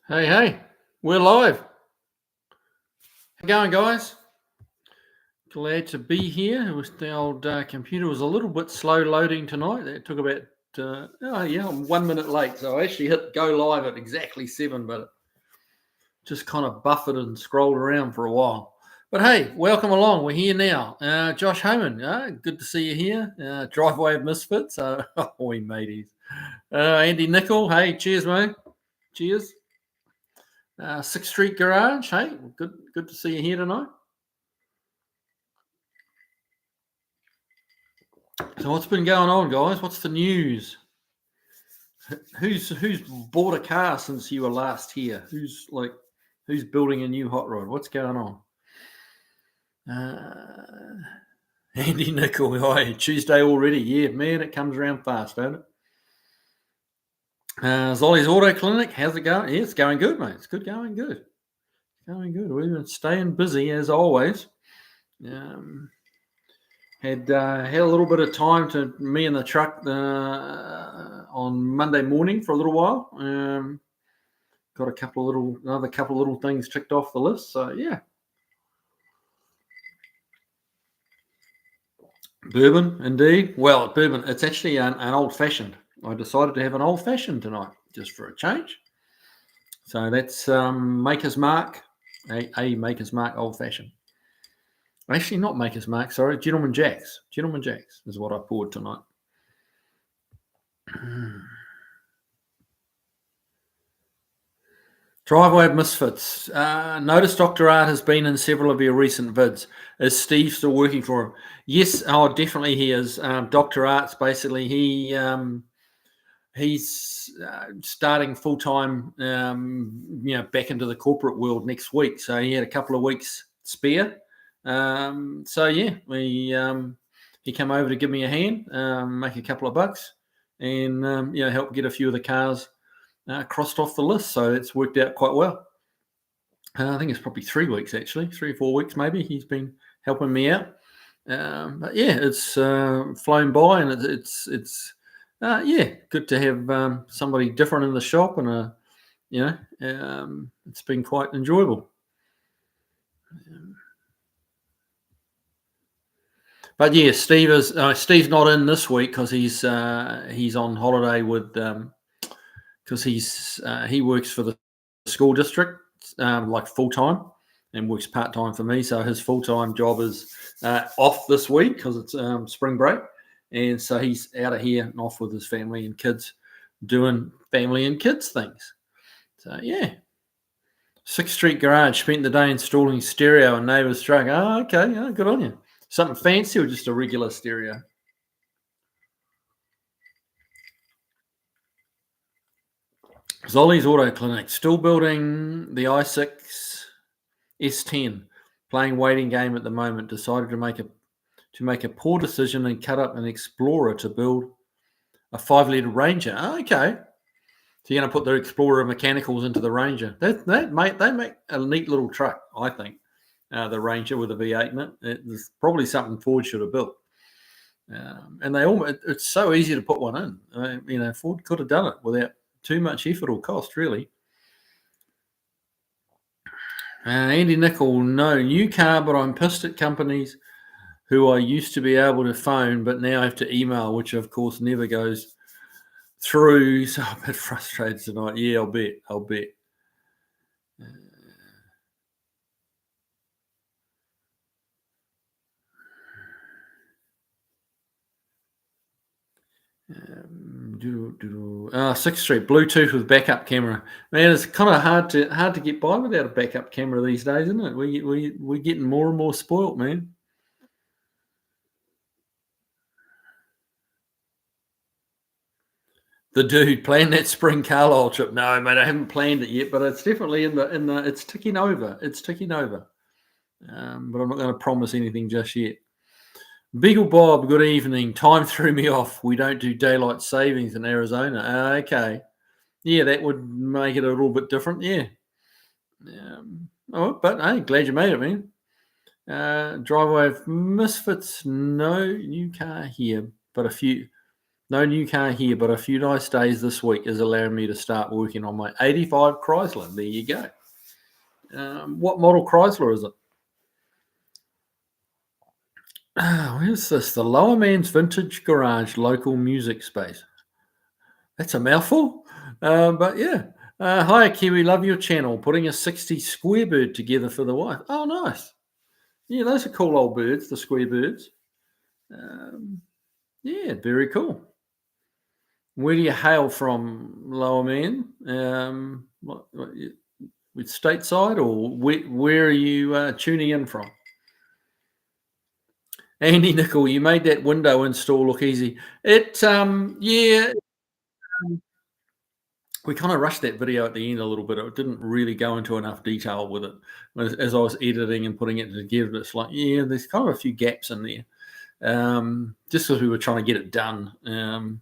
Hey, we're live. How you going, guys? Glad to be here. The old computer was a little bit slow loading tonight. It took about, I'm 1 minute late. So I actually hit go live at exactly 7, but it just kind of buffered and scrolled around for a while. But hey, welcome along. We're here now. Josh Homan, good to see you here. Driveway of Misfits. We mateys. Andy Nickel, hey, cheers, mate. Cheers. Sixth Street Garage, hey, good to see you here tonight. So what's been going on, guys? What's the news? Who's bought a car since you were last here? Who's building a new hot rod? What's going on? Andy Nickel, hi, Tuesday already. Yeah, man, it comes around fast, don't it? Zolly's Auto Clinic, how's it going? Yeah, it's going good, mate. It's going good. We've been staying busy as always. Had a little bit of time to me in the truck on Monday morning for a little while. Got another couple of little things ticked off the list. So yeah, bourbon indeed. Well, bourbon. It's actually an old fashioned. I decided to have an old fashioned tonight just for a change. So that's Maker's Mark, a Maker's Mark old fashioned. Actually, not Maker's Mark. Sorry, Gentleman Jack's. Gentleman Jack's is what I poured tonight. Driveway of Misfits. Notice Dr. Art has been in several of your recent vids. Is Steve still working for him? Yes, definitely he is. Dr. Art's basically he's starting full time, back into the corporate world next week. So he had a couple of weeks spare. So yeah, he came over to give me a hand, make a couple of bucks, and help get a few of the cars crossed off the list. So it's worked out quite well. I think it's probably 3 weeks, actually, 3 or 4 weeks maybe. He's been helping me out. But yeah, it's flown by, and it's good to have somebody different in the shop, and it's been quite enjoyable. But yeah, Steve's not in this week because he's on holiday with because he works for the school district like full time and works part time for me. So his full time job is off this week because it's spring break, and so he's out of here and off with his family and kids, doing family and kids things. So yeah. Sixth Street Garage, spent the day installing stereo in neighbour's truck. Oh, okay, good on you. Something fancy or just a regular stereo? Zolly's Auto Clinic, still building the i6 S10, playing waiting game at the moment. Decided to make a poor decision and cut up an Explorer to build a 5-litre Ranger. Oh, okay. So you're going to put the Explorer mechanicals into the Ranger. They make a neat little truck, I think. The Ranger with a V8 in it. It's probably something Ford should have built. And it's so easy to put one in. Ford could have done it without too much effort or cost, really. Andy Nickel, no new car, but I'm pissed at companies who I used to be able to phone, but now I have to email, which of course never goes through. So I'm a bit frustrated tonight. Yeah, I'll bet. Sixth Street, Bluetooth with backup camera. Man, it's kind of hard to get by without a backup camera these days, isn't it? We're getting more and more spoilt, man. The dude planned that spring Carlisle trip. No, mate, I haven't planned it yet, but it's definitely in the. It's ticking over. But I'm not going to promise anything just yet. Beagle Bob, good evening. Time threw me off. We don't do daylight savings in Arizona. Okay. Yeah, that would make it a little bit different. Yeah. But hey, glad you made it, man. Driveway of Misfits, no new car here, but a few No new car here, but a few nice days this week is allowing me to start working on my 85 Chrysler. There you go. What model Chrysler is it? Where's this? The Lower Man's Vintage Garage Local Music Space. That's a mouthful. But yeah. Hi, Kiwi. Love your channel. Putting a 60 square bird together for the wife. Oh, nice. Yeah, those are cool old birds, the square birds. Yeah, very cool. Where do you hail from, Lower Man? With stateside, or where are you tuning in from? Andy Nickel, you made that window install look easy. Yeah, we kind of rushed that video at the end a little bit. It didn't really go into enough detail with it. As I was editing and putting it together, it's like, yeah, there's kind of a few gaps in there. Just because we were trying to get it done.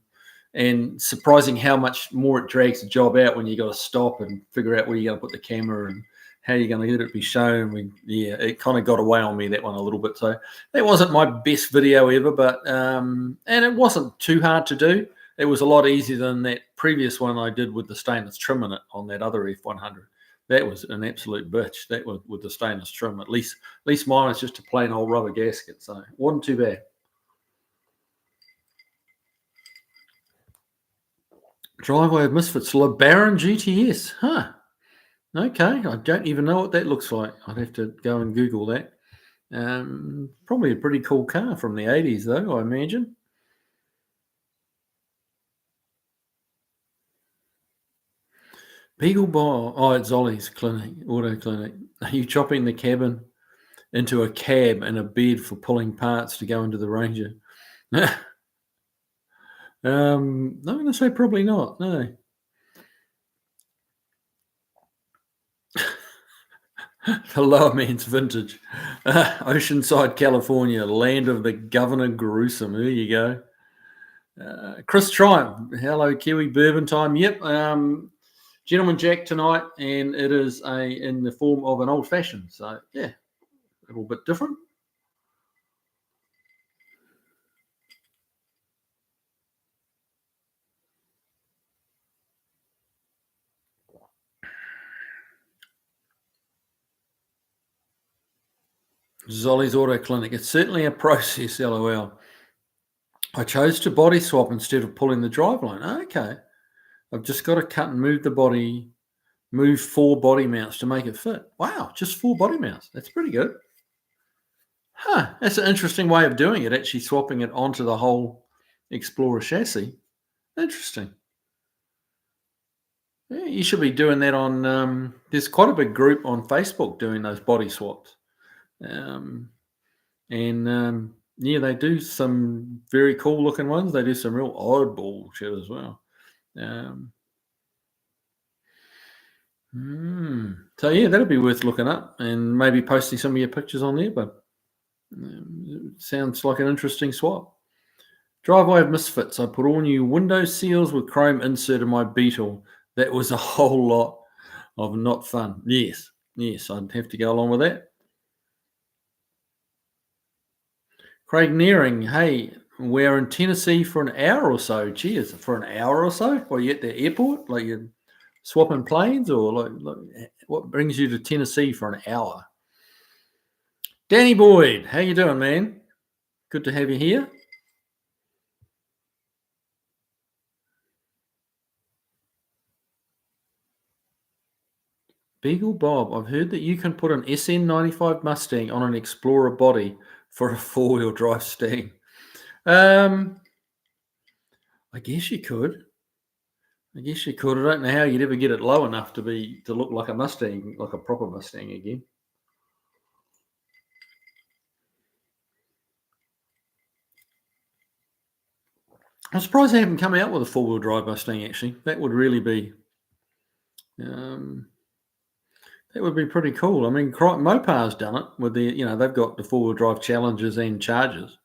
And surprising how much more it drags the job out when you got to stop and figure out where you're going to put the camera and how you're going to get it to be shown. It kind of got away on me, that one, a little bit. So that wasn't my best video ever, but and it wasn't too hard to do. It was a lot easier than that previous one I did with the stainless trim in it on that other F100. That was an absolute bitch. That was with the stainless trim. At least mine was just a plain old rubber gasket, so it wasn't too bad. Driveway of Misfits, LeBaron GTS. Huh. Okay. I don't even know what that looks like. I'd have to go and Google that. Probably a pretty cool car from the 80s, though, I imagine. Beagle Bar. Oh, it's Ollie's clinic, auto clinic. Are you chopping the cabin into a cab and a bed for pulling parts to go into the Ranger? I'm going to say probably not. No. The Lower Man's Vintage. Oceanside, California, land of the Governor Gruesome. There you go. Chris Triumph. Hello, Kiwi. Bourbon time. Yep. Gentleman Jack tonight, and it is in the form of an old fashioned. So yeah, a little bit different. Zolly's Auto Clinic. It's certainly a process, LOL. I chose to body swap instead of pulling the driveline. Okay. I've just got to cut and move 4 body mounts to make it fit. Wow, just 4 body mounts. That's pretty good. Huh, that's an interesting way of doing it, actually swapping it onto the whole Explorer chassis. Interesting. Yeah, you should be doing that on, there's quite a big group on Facebook doing those body swaps. Yeah, they do some very cool looking ones. They do some real oddball shit as well. So yeah, that'll be worth looking up and maybe posting some of your pictures on there, but it sounds like an interesting swap. Driveway of Misfits. I put all new window seals with chrome insert in my Beetle. That was a whole lot of not fun. Yes, I'd have to go along with that. Craig Nearing, hey, we're in Tennessee for an hour or so. Cheers. For an hour or so? Are you at the airport? Like you're swapping planes? Or like what brings you to Tennessee for an hour? Danny Boyd, how you doing, man? Good to have you here. Beagle Bob, I've heard that you can put an SN95 Mustang on an Explorer body for a 4-wheel drive Stang. I guess you could. I don't know how you'd ever get it low enough to look like a Mustang, like a proper Mustang again. I'm surprised they haven't come out with a 4-wheel drive Mustang. Actually, that would really be, that would be pretty cool. I mean, Mopar's done it with they've got the 4-wheel drive Challengers and Chargers,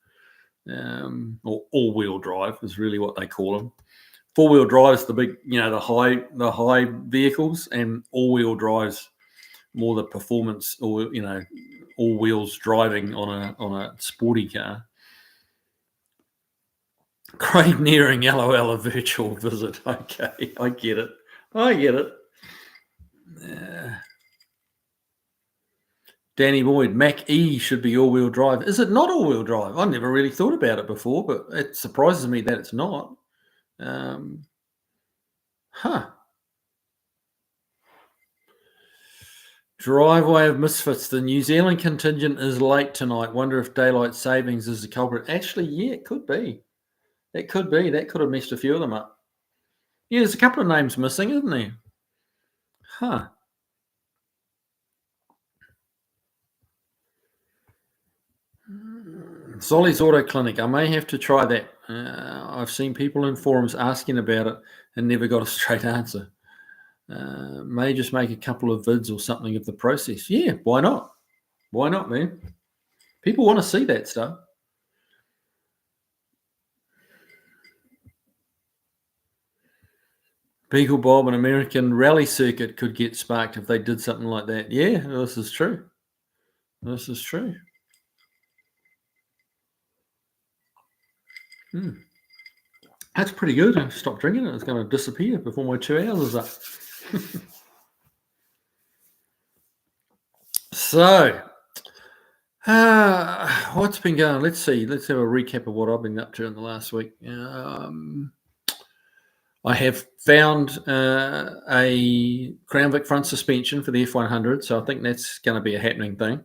or all-wheel drive is really what they call them. 4-wheel drive's the big, the high vehicles, and all-wheel drive's more the performance, or all wheels driving on a sporty car. Craig Nearing, LOL, a virtual visit. Okay, I get it. Danny Boyd, Mac E should be all-wheel drive. Is it not all-wheel drive? I never really thought about it before, but it surprises me that it's not. Huh. Driveway of Misfits. The New Zealand contingent is late tonight. Wonder if daylight savings is the culprit. Actually, yeah, it could be. It could be. That could have messed a few of them up. Yeah, there's a couple of names missing, isn't there? Huh. Solly's Auto Clinic. I may have to try that. I've seen people in forums asking about it and never got a straight answer. May just make a couple of vids or something of the process. Yeah, why not? Why not, man? People want to see that stuff. Beagle Bob, an American rally circuit could get sparked if they did something like that. Yeah, this is true. This is true. That's pretty good. I stopped drinking it. It's going to disappear before my 2 hours is up. So, what's been going on? Let's see. Let's have a recap of what I've been up to in the last week. I have found a Crown Vic front suspension for the F100, so I think that's going to be a happening thing.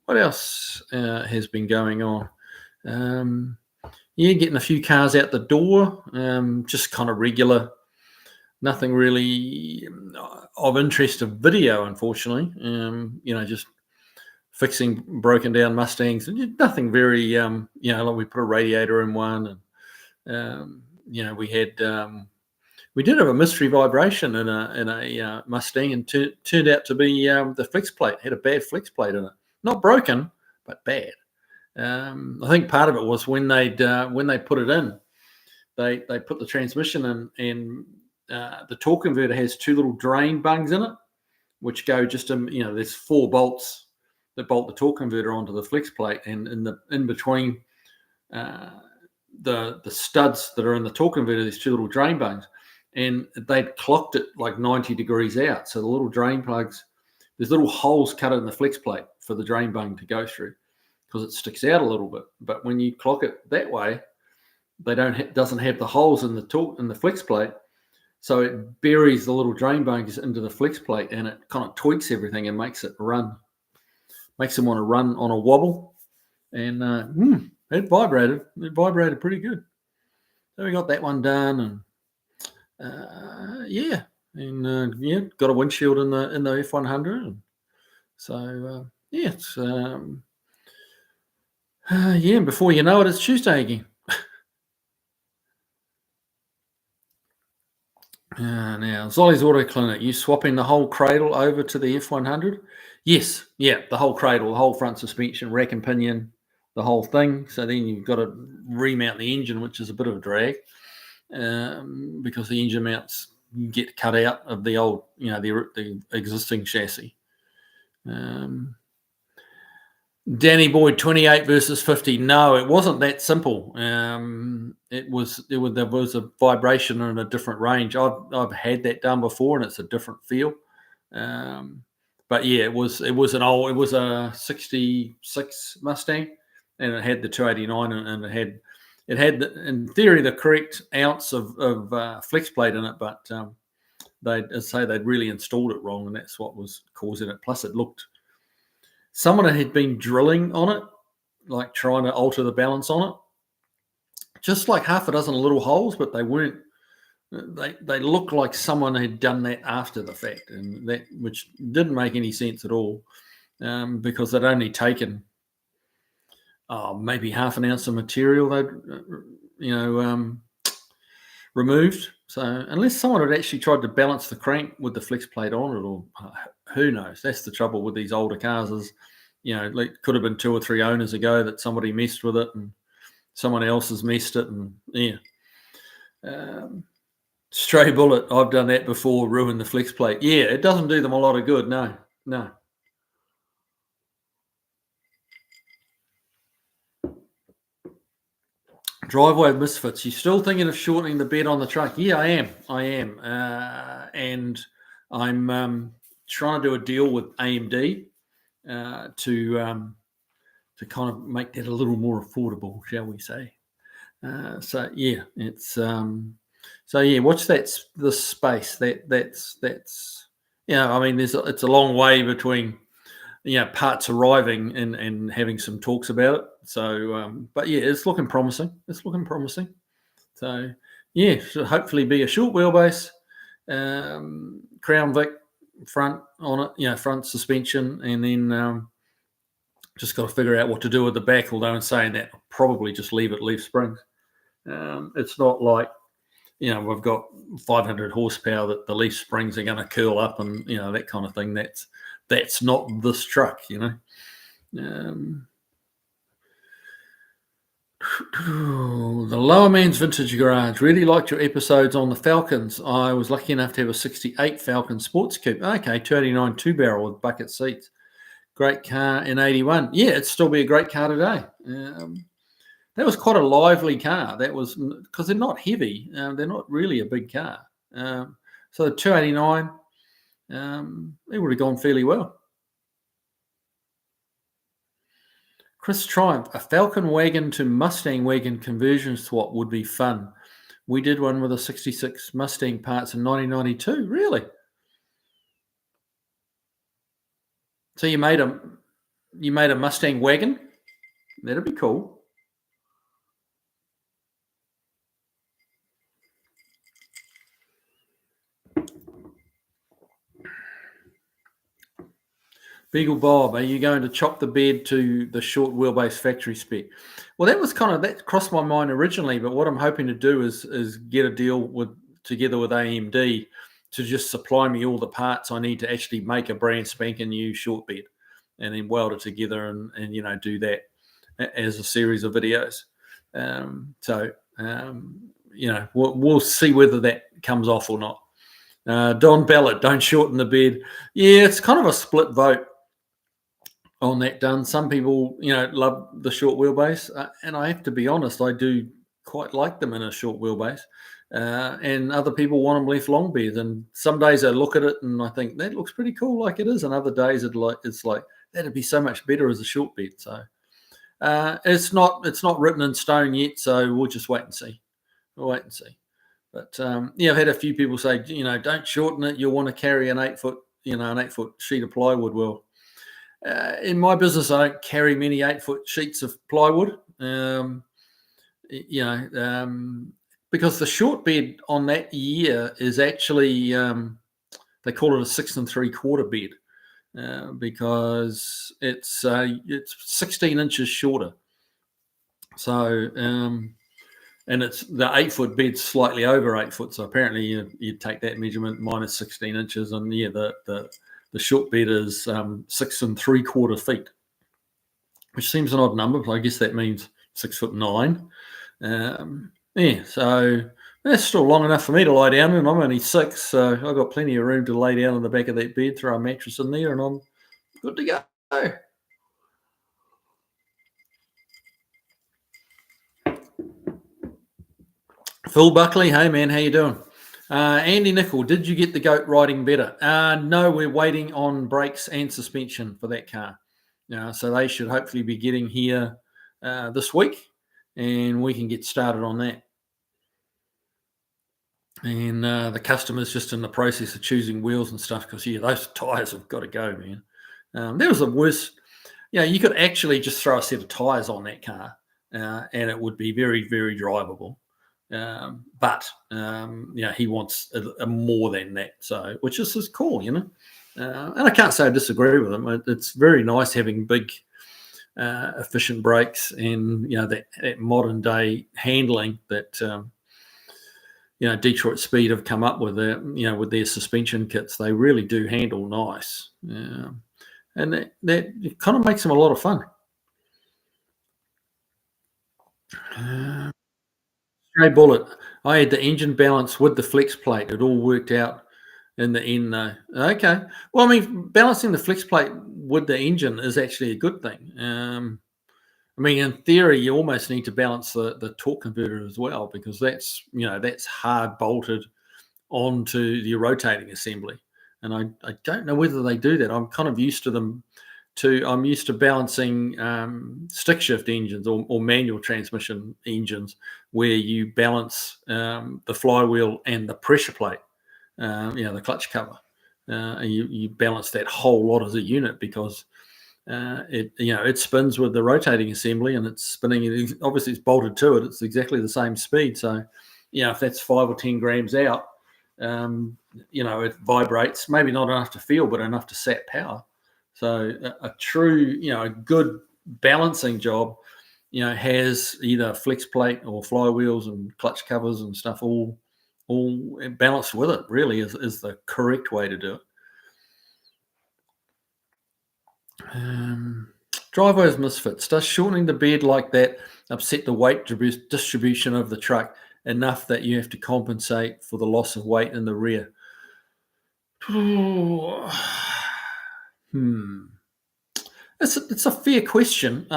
What else has been going on? Yeah, getting a few cars out the door, just kind of regular, nothing really of interest of video, unfortunately. Just fixing broken down Mustangs, nothing very, like we put a radiator in one, and we did have a mystery vibration in a Mustang, and turned out to be the flex plate had a bad flex plate in it, not broken but bad. I think part of it was when they put it in, they put the transmission in, and the torque converter has two little drain bungs in it, which go just there's 4 bolts that bolt the torque converter onto the flex plate, and in between the studs that are in the torque converter, there's 2 little drain bungs, and they'd clocked it like 90 degrees out. So the little drain plugs, there's little holes cut in the flex plate for the drain bung to go through, because it sticks out a little bit. But when you clock it that way, they doesn't have the holes in the flex plate, so it buries the little drain bungs into the flex plate, and it kind of tweaks everything and makes them want to run on a wobble. And it vibrated pretty good. So we got that one done, and got a windshield in the F100. And so it's and before you know it, it's Tuesday again. Now, Zolly's Auto Clinic, you swapping the whole cradle over to the F100? Yes, yeah, the whole cradle, the whole front suspension, rack and pinion, the whole thing. So then you've got to remount the engine, which is a bit of a drag, because the engine mounts get cut out of the old, the existing chassis. Danny Boyd, 28 versus 50. No, it wasn't that simple. There was a vibration in a different range. I've had that done before, and it's a different feel. But yeah, it was a 66 Mustang, and it had the 289, and it had in theory the correct ounce of flex plate in it, but they'd really installed it wrong, and that's what was causing it. Plus, it looked. Someone had been drilling on it, like trying to alter the balance on it. Just like half a dozen little holes, but they weren't. They looked like someone had done that after the fact, and which didn't make any sense at all, because they'd only taken maybe half an ounce of material they'd removed. So unless someone had actually tried to balance the crank with the flex plate on it, or who knows? That's the trouble with these older cars is, it could have been 2 or 3 owners ago that somebody messed with it, and someone else has messed it, and stray bullet. I've done that before, ruined the flex plate. Yeah, it doesn't do them a lot of good. No. Driveway misfits. You still thinking of shortening the bed on the truck? Yeah, I am. And I'm trying to do a deal with AMD to kind of make that a little more affordable, shall we say? So yeah, it's so yeah. Watch that the space. That's I mean, it's a long way between parts arriving and having some talks about it. So, but yeah, it's looking promising. It's looking promising. So yeah, should hopefully be a short wheelbase, Crown Vic front on it, front suspension, and then just got to figure out what to do with the back. Although in saying that, I'll probably just leave springs. It's not like we've got 500 horsepower that the leaf springs are going to curl up and that kind of thing. That's not this truck. The Lower Man's Vintage Garage. Really liked your episodes on the Falcons. I was lucky enough to have a 68 Falcon Sports Coupe. Okay, 289 2-barrel with bucket seats. Great car in 81. Yeah, it'd still be a great car today. That was quite a lively car. That was because they're not heavy. They're not really a big car. So the 289, it would have gone fairly well. Chris Triumph, a Falcon wagon to Mustang wagon conversion swap would be fun. We did one with a 66 Mustang parts in 1992. Really? So you made a Mustang wagon? That'd be cool. Beagle Bob, are you going to chop the bed to the short wheelbase factory spec? Well, that crossed my mind originally, but what I'm hoping to do is get a deal together with AMD to just supply me all the parts I need to actually make a brand spanking new short bed, and then weld it together and do that as a series of videos. We'll see whether that comes off or not. Don Ballard, don't shorten the bed. Yeah, it's kind of a split vote on that done. Some people, love the short wheelbase, and I have to be honest, I do quite like them in a short wheelbase. And other people want them left long beds. And some days I look at it and I think that looks pretty cool, like it is. And other days it's like that'd be so much better as a short bed. So it's not written in stone yet. So we'll just wait and see. But I've had a few people say, don't shorten it. You'll want to carry an 8-foot, an 8-foot sheet of plywood. Well, in my business, I don't carry many 8-foot sheets of plywood, because the short bed on that year is actually, they call it a 6 3/4 bed, because it's 16 inches shorter. So, and it's the 8-foot bed's slightly over 8 foot. So apparently you take that measurement minus 16 inches, and the short bed is 6 3/4 feet, which seems an odd number, but I guess that means 6'9". So that's still long enough for me to lie down in. I'm only 6, so I've got plenty of room to lay down on the back of that bed, throw a mattress in there, and I'm good to go. Phil Buckley, hey man, how you doing? Andy Nickel, did you get the goat riding better? No, we're waiting on brakes and suspension for that car. So they should hopefully be getting here this week, and we can get started on that. And the customer's just in the process of choosing wheels and stuff, because those tyres have got to go, man. That was the worst. You could actually just throw a set of tyres on that car, and it would be very, very drivable. But he wants a more than that, so which is cool, and I can't say I disagree with him. It's very nice having big, efficient brakes, and that modern day handling that Detroit Speed have come up with with their suspension kits. They really do handle nice, and that kind of makes them a lot of fun. Stray Bullet. I had the engine balance with the flex plate. It all worked out in the end, though. Okay. Well, I mean, balancing the flex plate with the engine is actually a good thing. I mean, in theory, you almost need to balance the torque converter as well, because that's hard bolted onto the rotating assembly. And I don't know whether they do that. I'm kind of used to them. I'm used to balancing stick shift engines or manual transmission engines, where you balance the flywheel and the pressure plate, the clutch cover, and you balance that whole lot as a unit, because it spins with the rotating assembly, and it's spinning. Obviously, it's bolted to it. It's exactly the same speed. So, if that's 5 or 10 grams out, it vibrates. Maybe not enough to feel, but enough to sap power. So a true, a good balancing job, has either flex plate or flywheels and clutch covers and stuff all balanced with it. Really is the correct way to do it. Driveways misfits. Does shortening the bed like that upset the weight distribution of the truck enough that you have to compensate for the loss of weight in the rear? It's a fair question.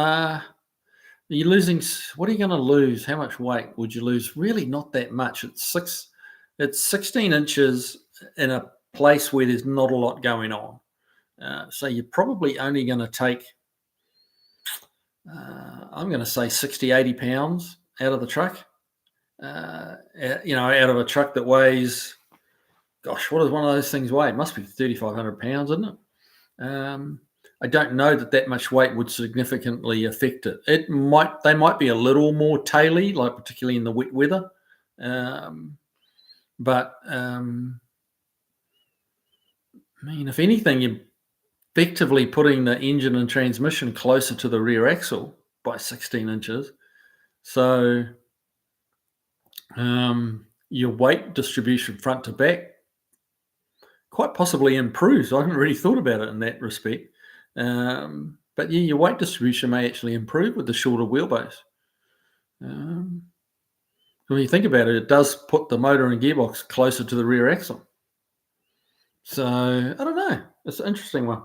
You're losing. What are you going to lose? How much weight would you lose? Really, not that much. It's 16 inches in a place where there's not a lot going on. So you're probably only going to take, I'm going to say 60, 80 pounds out of the truck. Out of a truck that weighs, gosh, what does one of those things weigh? It must be 3,500 pounds, isn't it? I don't know that much weight would significantly affect it. They might be a little more taily, like particularly in the wet weather. But I mean, if anything, you're effectively putting the engine and transmission closer to the rear axle by 16 inches. So your weight distribution front to back quite possibly improves. I haven't really thought about it in that respect. But yeah, your weight distribution may actually improve with the shorter wheelbase. When you think about it, it does put the motor and gearbox closer to the rear axle. So I don't know. It's an interesting one.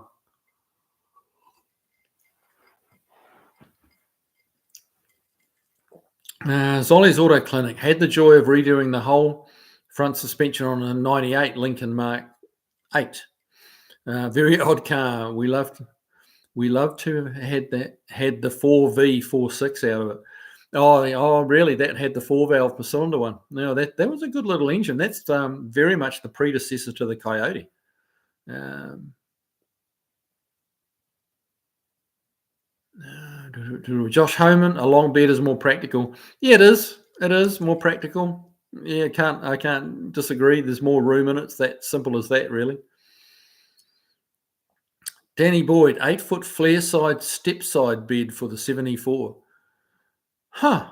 Zolly's Auto Clinic had the joy of redoing the whole front suspension on a 98 Lincoln Mark 8. Very odd car. We love to have had the 4V46 out of it. Oh, really? That had the 4-valve per cylinder one. No, that was a good little engine. That's very much the predecessor to the Coyote. Josh Homan, a long bed is more practical. Yeah, it is. It is more practical. Yeah, I can't disagree. There's more room in it. It's that simple as that, really. Danny Boyd, 8-foot flare side step side bed for the 74. Huh.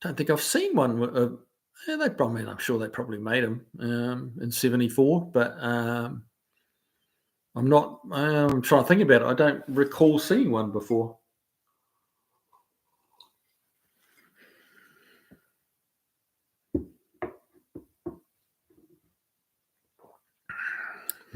Don't think I've seen one. I'm sure they probably made them in 74, but I'm trying to think about it. I don't recall seeing one before.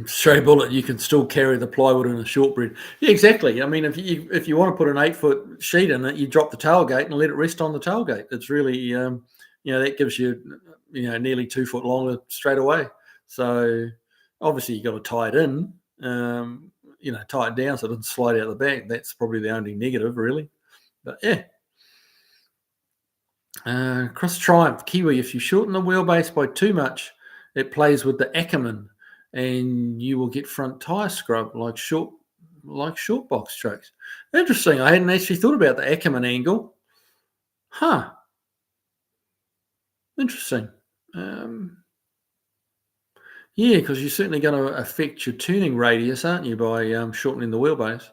Stray Bullet, you can still carry the plywood in a shortbread. Yeah, exactly. I mean, if you want to put an 8-foot sheet in it, you drop the tailgate and let it rest on the tailgate. It's really, that gives you, nearly 2 foot longer straight away. So obviously you got to tie it in, tie it down so it doesn't slide out the back. That's probably the only negative, really. But yeah. Cross Triumph Kiwi, if you shorten the wheelbase by too much, it plays with the Ackerman, and you will get front tire scrub like short box trucks. Interesting. I hadn't actually thought about the Ackerman angle. Huh. Interesting. Yeah, because you're certainly going to affect your tuning radius, aren't you, by shortening the wheelbase?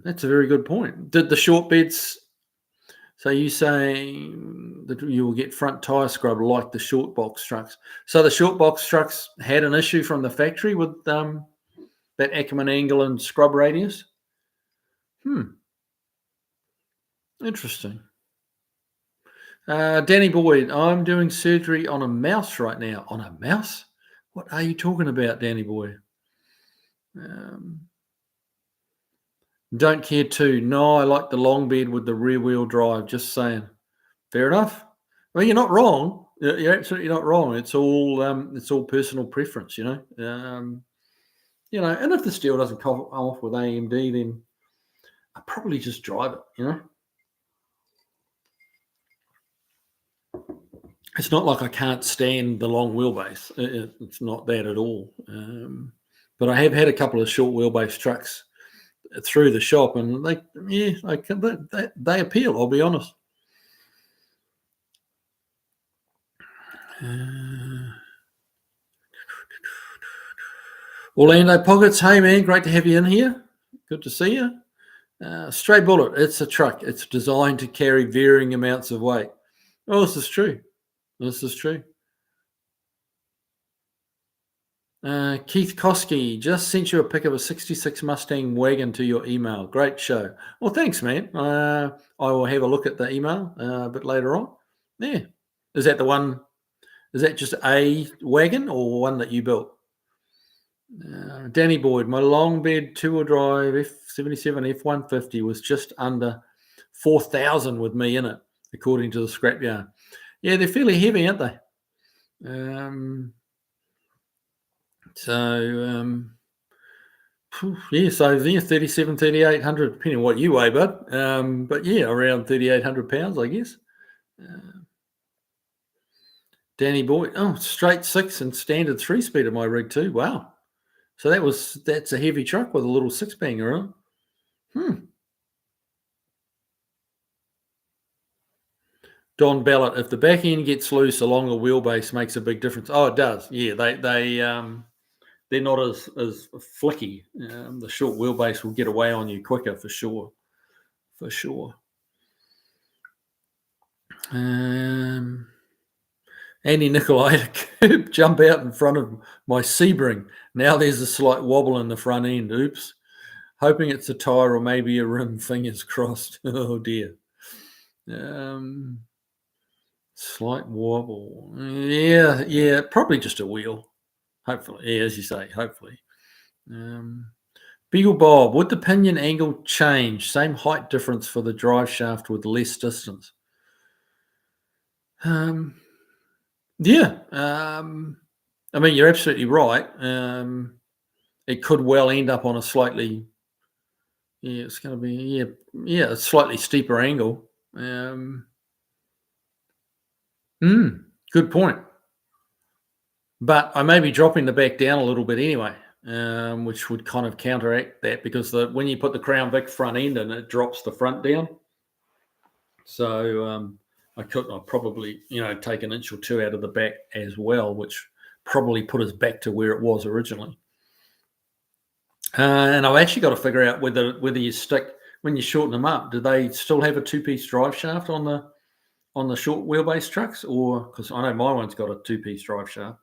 That's a very good point. Did the short beds? So you saying that you will get front tire scrub like the short box trucks? So the short box trucks had an issue from the factory with that Ackerman angle and scrub radius? Interesting. Danny Boyd, I'm doing surgery on a mouse right now. On a mouse? What are you talking about, Danny Boyd? Don't care too. No, I like the long bed with the rear wheel drive. Just saying. Fair enough. I mean, you're not wrong. You're absolutely not wrong. It's all personal preference, And if the steel doesn't come off with AMD, then I probably just drive it. It's not like I can't stand the long wheelbase. It's not that at all. But I have had a couple of short wheelbase trucks through the shop, and they appeal. I'll be honest. Orlando Pockets, hey man, great to have you in here. Good to see you. Stray Bullet, it's a truck. It's designed to carry varying amounts of weight. Oh, this is true. Keith Koski, just sent you a pic of a 66 Mustang wagon to your email. Great show. Well, thanks, man. I will have a look at the email a bit later on. Yeah. Is that the one? Is that just a wagon or one that you built? Danny Boyd, my long bed two-wheel drive F77 F150 was just under 4,000 with me in it, according to the scrapyard. Yeah, they're fairly heavy, aren't they? So 37, 3,800, depending on what you weigh, bud. But yeah, around 3,800 pounds, I guess. Danny Boyd, straight 6 and standard 3-speed of my rig too. Wow. So that's a heavy truck with a little 6-banger on. Don Ballot, if the back end gets loose along the wheelbase, makes a big difference. Oh, it does. Yeah, they're not as flicky. The short wheelbase will get away on you quicker for sure. Andy Nicolai jump out in front of my Sebring. Now there's a slight wobble in the front end. Oops. Hoping it's a tire or maybe a rim. Fingers crossed. Oh dear. Slight wobble. Yeah. Probably just a wheel. Hopefully. Yeah, as you say, hopefully. Beagle Bob, would the pinion angle change? Same height difference for the drive shaft with less distance. Yeah. I mean, you're absolutely right. It could well end up on a slightly, it's going to be, a slightly steeper angle. Good point. But I may be dropping the back down a little bit anyway, which would kind of counteract that because when you put the Crown Vic front end in, it drops the front down. So I'll probably, take an inch or two out of the back as well, which probably put us back to where it was originally. And I've actually got to figure out whether you stick, when you shorten them up, do they still have a 2-piece drive shaft on the short wheelbase trucks, or because I know my one's got a 2-piece drive shaft.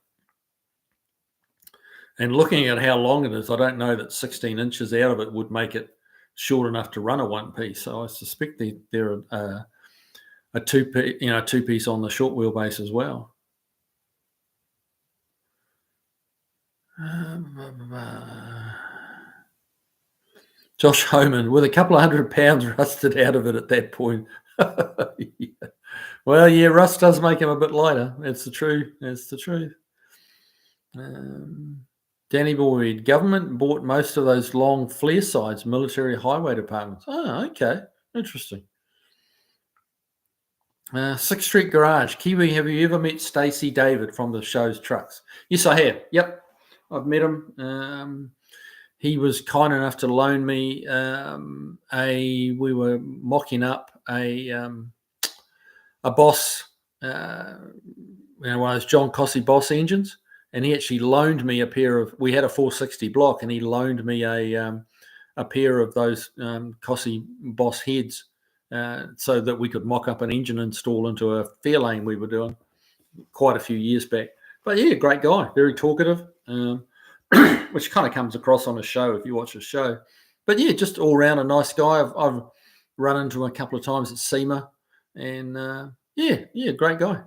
And looking at how long it is, I don't know that 16 inches out of it would make it short enough to run a 1-piece. So I suspect they're a 2-piece on the short wheelbase as well. Josh Homan, with a couple of 100 pounds rusted out of it at that point. Yeah. Well, yeah, rust does make him a bit lighter. That's the truth. Danny Boyd, government bought most of those long flare sides, military highway departments. Oh, okay. Interesting. 6th Street Garage. Kiwi, have you ever met Stacey David from the show's trucks? Yes, I have. Yep. I've met him. He was kind enough to loan me we were mocking up a Boss, one of those John Cossey Boss engines, and he actually loaned me a pair of. We had a 460 block, and he loaned me a pair of those Cossey Boss heads, so that we could mock up an engine install into a Fairlane we were doing quite a few years back. But yeah, great guy, very talkative, which kind of comes across on a show if you watch a show. But yeah, just all around a nice guy. I've run into him a couple of times at SEMA. And great guy.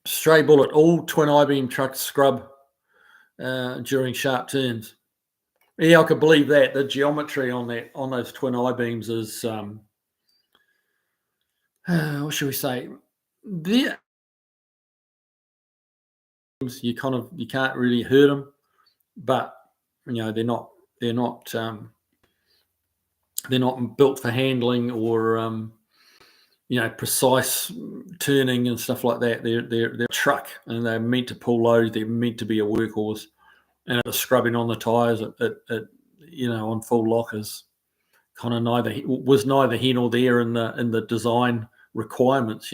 Stray Bullet, all twin I-beam trucks scrub during sharp turns. Yeah, I could believe that. The geometry on those twin I-beams is, what should we say? The you can't really hurt them, but they're not they're not built for handling or precise turning and stuff like that. They're a truck, and they're meant to pull load. They're meant to be a workhorse, and the scrubbing on the tires on full lock is kind of neither here nor there in the design requirements.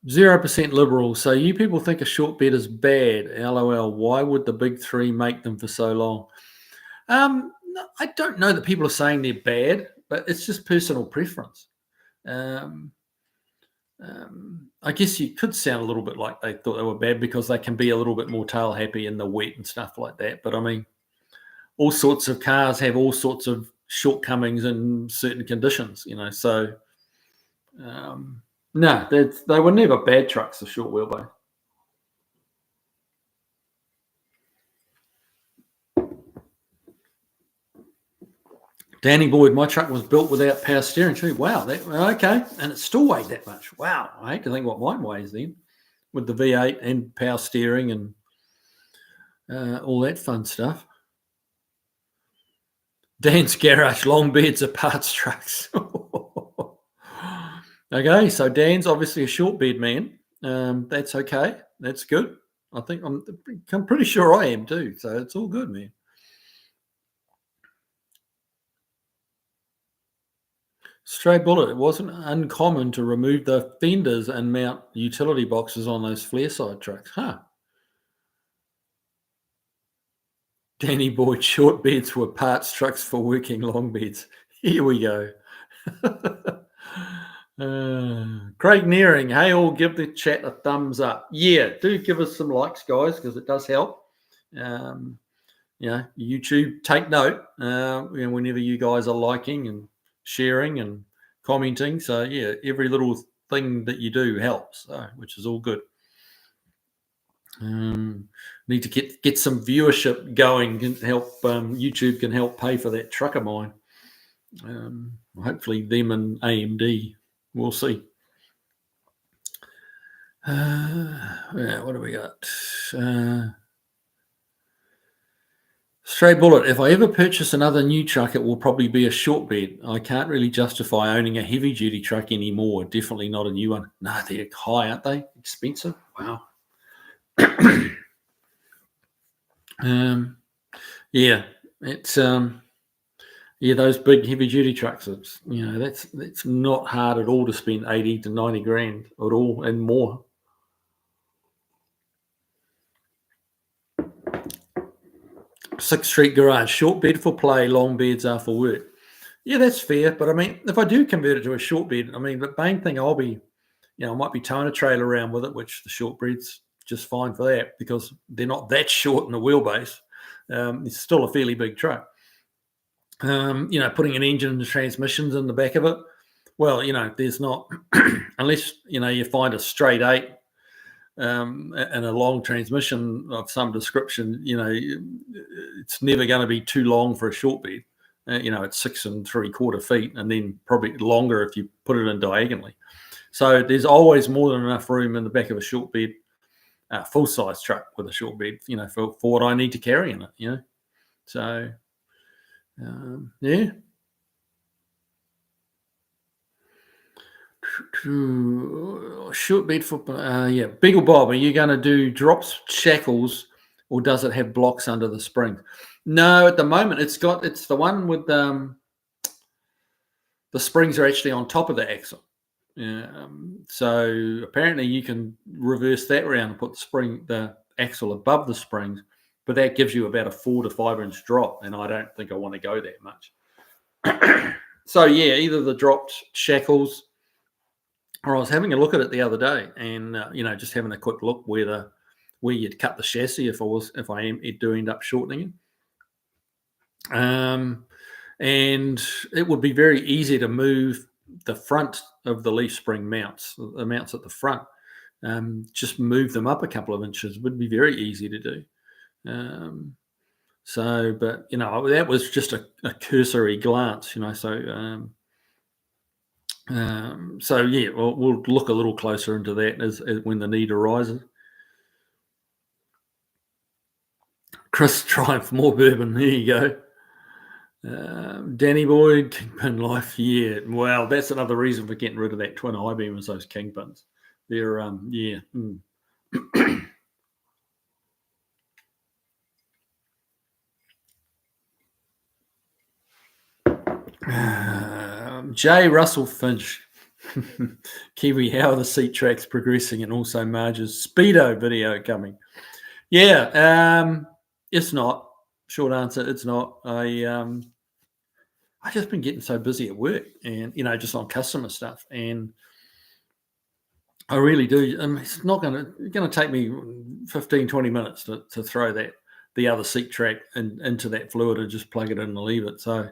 0% liberal. So you people think a short bed is bad? LOL. Why would the big three make them for so long? No, I don't know that people are saying they're bad, but it's just personal preference. Um, I guess you could sound a little bit like they thought they were bad because they can be a little bit more tail happy in the wet and stuff like that. But I mean, all sorts of cars have all sorts of shortcomings in certain conditions, So, no, they were never bad trucks, the short wheelbase. Danny Boyd, my truck was built without power steering too. Wow, okay, and it still weighed that much. Wow, I hate to think what mine weighs then, with the V8 and power steering and all that fun stuff. Dan's garage, long beds are parts trucks. Okay, so Dan's obviously a short bed man. That's okay. That's good. I'm pretty sure I am too. So it's all good, man. Stray bullet. It wasn't uncommon to remove the fenders and mount utility boxes on those flare side trucks. Huh. Danny Boyd, short beds were parts trucks for working long beds. Here we go. Craig Nearing, hey all, give the chat a thumbs up. Yeah, do give us some likes, guys, because it does help. YouTube, take note whenever you guys are liking and sharing and commenting. So yeah, every little thing that you do helps, which is all good. Need to get some viewership going. Can help YouTube can help pay for that truck of mine. Hopefully them and AMD. We'll see. What do we got? Stray bullet. If I ever purchase another new truck, it will probably be a short bed. I can't really justify owning a heavy duty truck anymore. Definitely not a new one. No, they're high, aren't they? Expensive. Wow. Yeah, it's those big heavy duty trucks. That's not hard at all to spend 80 to 90 grand at all and more. Sixth Street Garage, short bed for play, long beds are for work. Yeah, that's fair. But I mean, if I do convert it to a short bed, I mean, the main thing I might be towing a trailer around with it, which the short bed's just fine for that because they're not that short in the wheelbase. It's still a fairly big truck. Putting an engine and the transmissions in the back of it. Well, there's not, unless, you find a straight 8 and a long transmission of some description, it's never going to be too long for a short bed. It's 6 3/4 feet and then probably longer if you put it in diagonally. So there's always more than enough room in the back of a short bed, full-size truck with a short bed, for what I need to carry in it, So, yeah. Short bed for Beagle Bob, are you going to do drops, shackles, or does it have blocks under the spring? No, at the moment it's the one with the springs are actually on top of the axle. So apparently you can reverse that around and put the axle above the springs, but that gives you about a 4 to 5 inch drop, and I don't think I want to go that much. So yeah, either the dropped shackles. Or I was having a look at it the other day, and just having a quick look where you'd cut the chassis if I do end up shortening it. And it would be very easy to move the front of the leaf spring mounts, the mounts at the front. Just move them up a couple of inches would be very easy to do. So, but that was just a cursory glance, So yeah, we'll look a little closer into that as when the need arises. Chris Triumph, more bourbon. There you go. Danny Boyd, Kingpin Life. Yeah, well, that's another reason for getting rid of that twin I-beam is those Kingpins. They're yeah. J. Russell Finch. Kiwi, how are the seat tracks progressing, and also Marge's Speedo video coming? Yeah, it's not. Short answer, it's not. I just been getting so busy at work, and just on customer stuff, and I really do. It's not going to take me 15, 20 minutes to throw the other seat track into that fluid and just plug it in and leave it. So,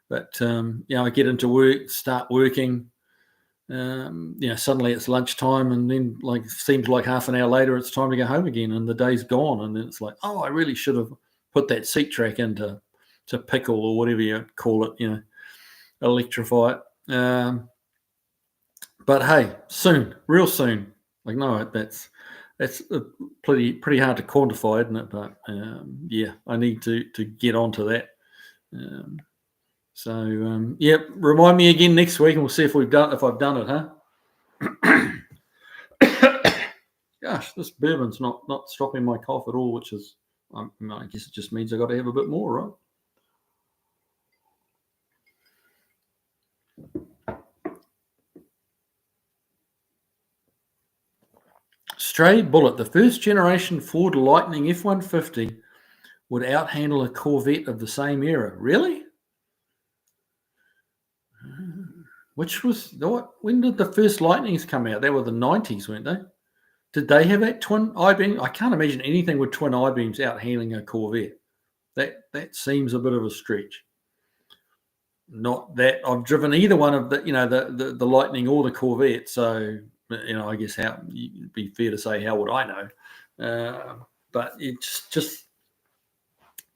but I get into work, start working. Suddenly it's lunchtime, and then seems like half an hour later it's time to go home again, and the day's gone, and then it's like, oh, I really should have put that seat track into pickle or whatever you call it, electrify it. But hey, soon, real soon. No, that's pretty hard to quantify, isn't it? But I need to get onto that. Remind me again next week, and we'll see if I've done it, huh? Gosh, this bourbon's not stopping my cough at all, which is, I guess it just means I got to have a bit more, right? Stray Bullet, the first generation Ford Lightning F-150 would outhandle a Corvette of the same era. Really? Which was what? When did the first Lightnings come out? They were the 90s, weren't they? Did they have that twin I-beam? I can't imagine anything with twin I-beams outhandling a Corvette. That seems a bit of a stretch. Not that I've driven either one of the Lightning or the Corvette, so I guess it'd be fair to say, how would I know? But it's just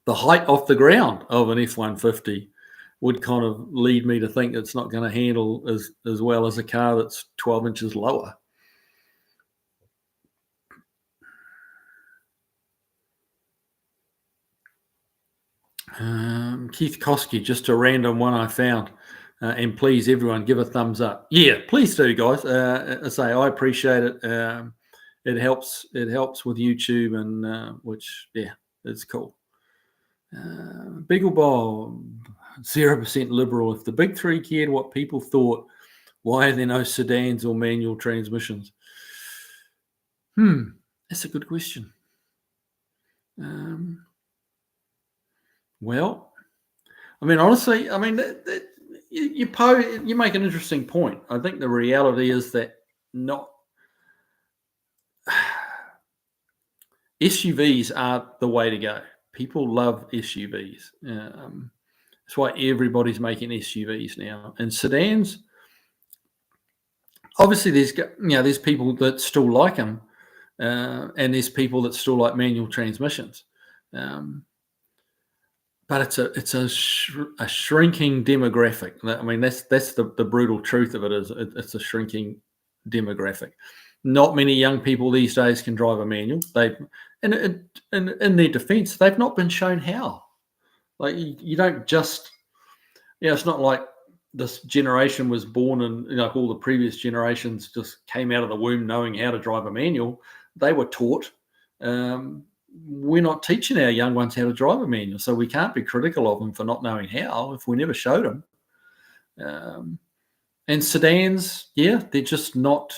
the height off the ground of an F-150 would kind of lead me to think it's not going to handle as well as a car that's 12 inches lower. Keith Koski, just a random one I found. And please, everyone, give a thumbs up. Yeah, please do, guys. I appreciate it. It helps with YouTube, and which, it's cool. Beagleball, 0% liberal. If the big three cared what people thought, why are there no sedans or manual transmissions? That's a good question. Well, honestly, you make an interesting point. I think the reality is that not SUVs are the way to go. People love SUVs. That's why everybody's making SUVs now. And sedans, obviously, there's people that still like them, and there's people that still like manual transmissions. But it's a shrinking demographic. That's the brutal truth of it. It's a shrinking demographic. Not many young people these days can drive a manual. In their defence, they've not been shown how. You don't just, it's not like this generation was born and all the previous generations just came out of the womb knowing how to drive a manual. They were taught. We're not teaching our young ones how to drive a manual, so we can't be critical of them for not knowing how if we never showed them. And sedans, they're just not.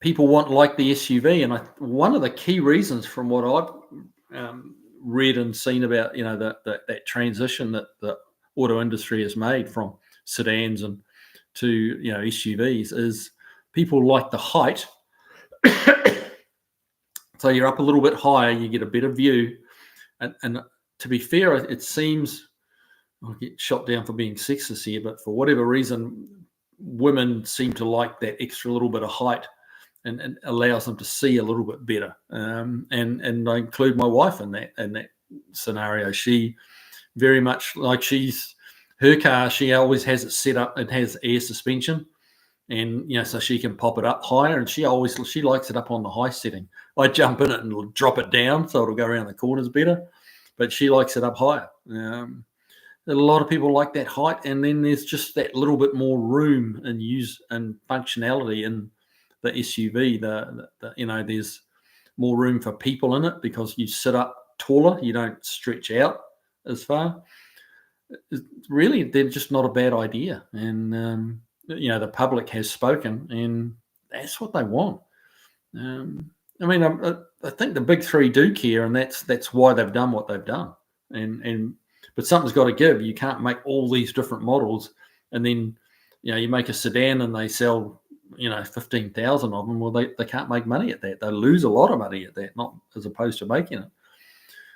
People want like the SUV, and one of the key reasons from what I've read and seen about that transition that the auto industry has made from sedans and to SUVs is people like the height. So you're up a little bit higher, you get a better view, and to be fair, it seems I'll get shot down for being sexist here, but for whatever reason, women seem to like that extra little bit of height and allows them to see a little bit better. And I include my wife in that scenario. She very much like her car. She always has it set up. It has air suspension, and so she can pop it up higher. And she likes it up on the high setting. I jump in it and drop it down so it'll go around the corners better, but she likes it up higher. A lot of people like that height, and then there's just that little bit more room and use and functionality in the SUV. There's more room for people in it because you sit up taller, you don't stretch out as far. Really, they're just not a bad idea, and the public has spoken, and that's what they want. I think the big three do care, and that's why they've done what they've done. But something's got to give. You can't make all these different models, and then you make a sedan and they sell 15,000 of them. Well, they can't make money at that. They lose a lot of money at that, not as opposed to making it.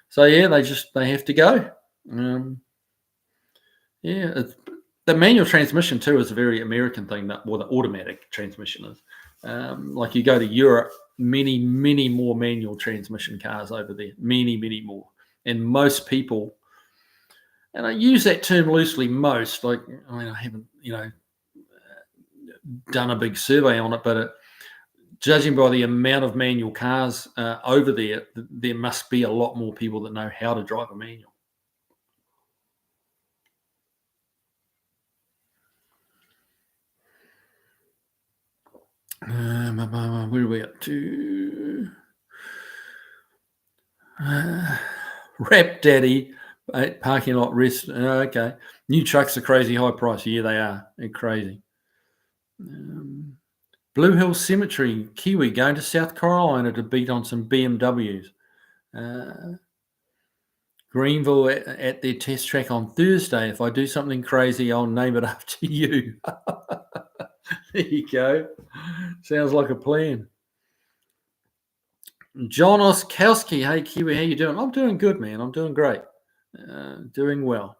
So they have to go. The manual transmission too is a very American thing. The automatic transmission is. Like you go to Europe, many more manual transmission cars over there, many more, and most people. And I use that term loosely. Most, I haven't, done a big survey on it, but judging by the amount of manual cars over there, there must be a lot more people that know how to drive a manual. Where are we up to? Rap Daddy. Parking lot rest. Okay. New trucks are crazy high price. Yeah, they are. They're crazy. Blue Hill Cemetery, Kiwi, going to South Carolina to beat on some BMWs. Greenville at their test track on Thursday. If I do something crazy, I'll name it after you. There you go. Sounds like a plan. John Oskowski. Hey, Kiwi, how you doing? I'm doing good, man. I'm doing great. Doing well.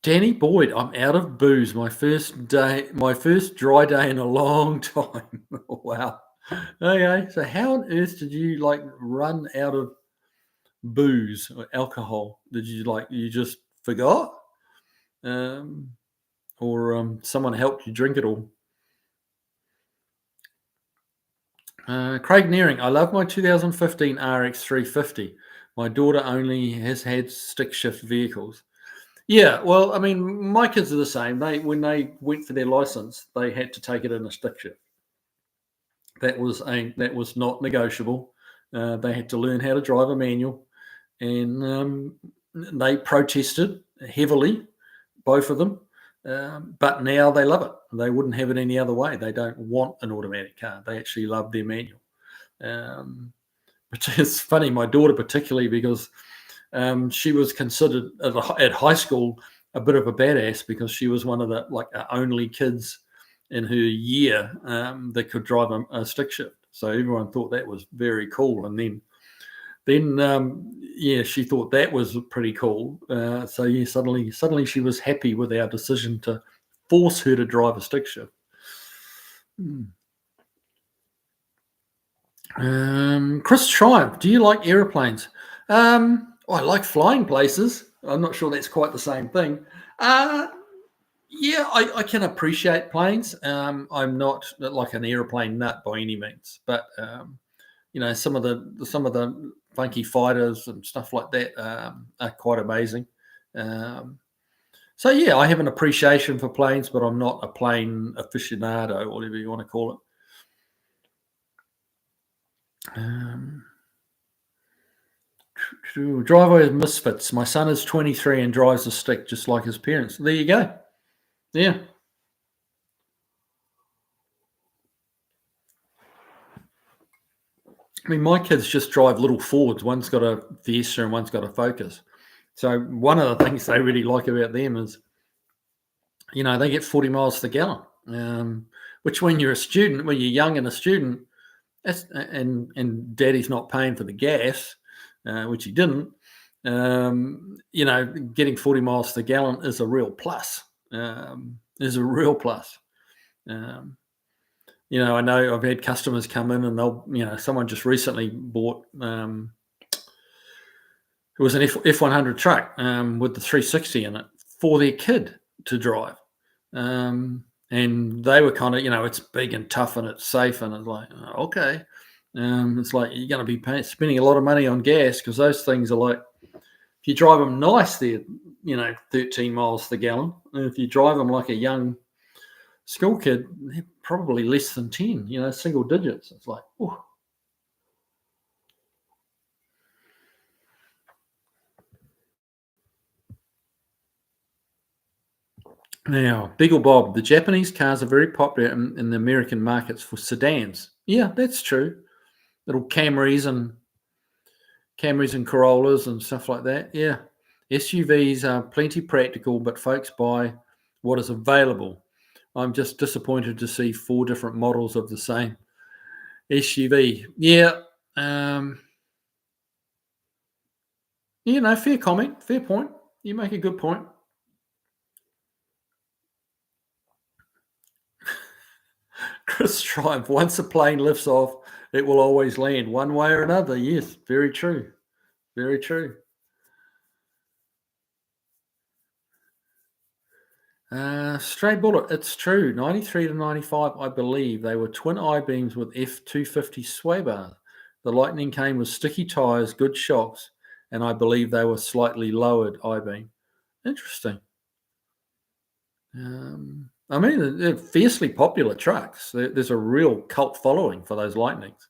Danny Boyd, I'm out of booze. My first dry day in a long time. Wow. Okay, so how on earth did you run out of booze or alcohol? Did you just forgot, or someone helped you drink it all? Craig Nearing, I love my 2015 RX 350. My daughter only has had stick shift vehicles. Yeah, well, my kids are the same. When they went for their license, they had to take it in a stick shift. That was not negotiable. They had to learn how to drive a manual, and they protested heavily, both of them. But now they love it. They wouldn't have it any other way. They don't want an automatic car. They actually love their manual. Which is funny, my daughter particularly, because she was considered at high school a bit of a badass because she was one of the only kids in her year that could drive a stick shift. So everyone thought that was very cool. And then she thought that was pretty cool. Suddenly she was happy with our decision to force her to drive a stick shift. Chris Triumph, do you like aeroplanes? I like flying places. I'm not sure that's quite the same thing. Yeah, I can appreciate planes. I'm not like an airplane nut by any means, but some of the funky fighters and stuff like that are quite amazing. So yeah, I have an appreciation for planes, but I'm not a plane aficionado, whatever you want to call it. Driveway misfits. My son is 23 and drives a stick just like his parents. There you go. Yeah. My kids just drive little Fords. One's got a Fiesta and one's got a Focus. So one of the things they really like about them is, they get 40 miles to the gallon, which when you're young and a student, and daddy's not paying for the gas, which he didn't, getting 40 miles to the gallon is a real plus. Um, I know I've had customers come in and someone just recently bought. It was an F100 truck with the 360 in it for their kid to drive. And they were kind of, it's big and tough and it's safe. And it's like, "Oh, okay." It's like you're going to be spending a lot of money on gas because those things are like, if you drive them nice, they're, 13 miles per gallon. And if you drive them like a young school kid, they're probably less than 10, single digits. It's like, oh. Now, Beagle Bob, the Japanese cars are very popular in the American markets for sedans. Yeah, that's true. Little Camrys and Corollas and stuff like that. Yeah. SUVs are plenty practical, but folks buy what is available. I'm just disappointed to see 4 different models of the same SUV. Yeah. Fair comment, fair point. You make a good point. Chris Triumph, once a plane lifts off, it will always land one way or another. Yes, very true. Very true. Stray Bullet, it's true. 93 to 95, I believe. They were twin I-beams with F250 sway bars. The Lightning came with sticky tyres, good shocks, and I believe they were slightly lowered I-beam. Interesting. I mean, they're fiercely popular trucks. There's a real cult following for those Lightnings.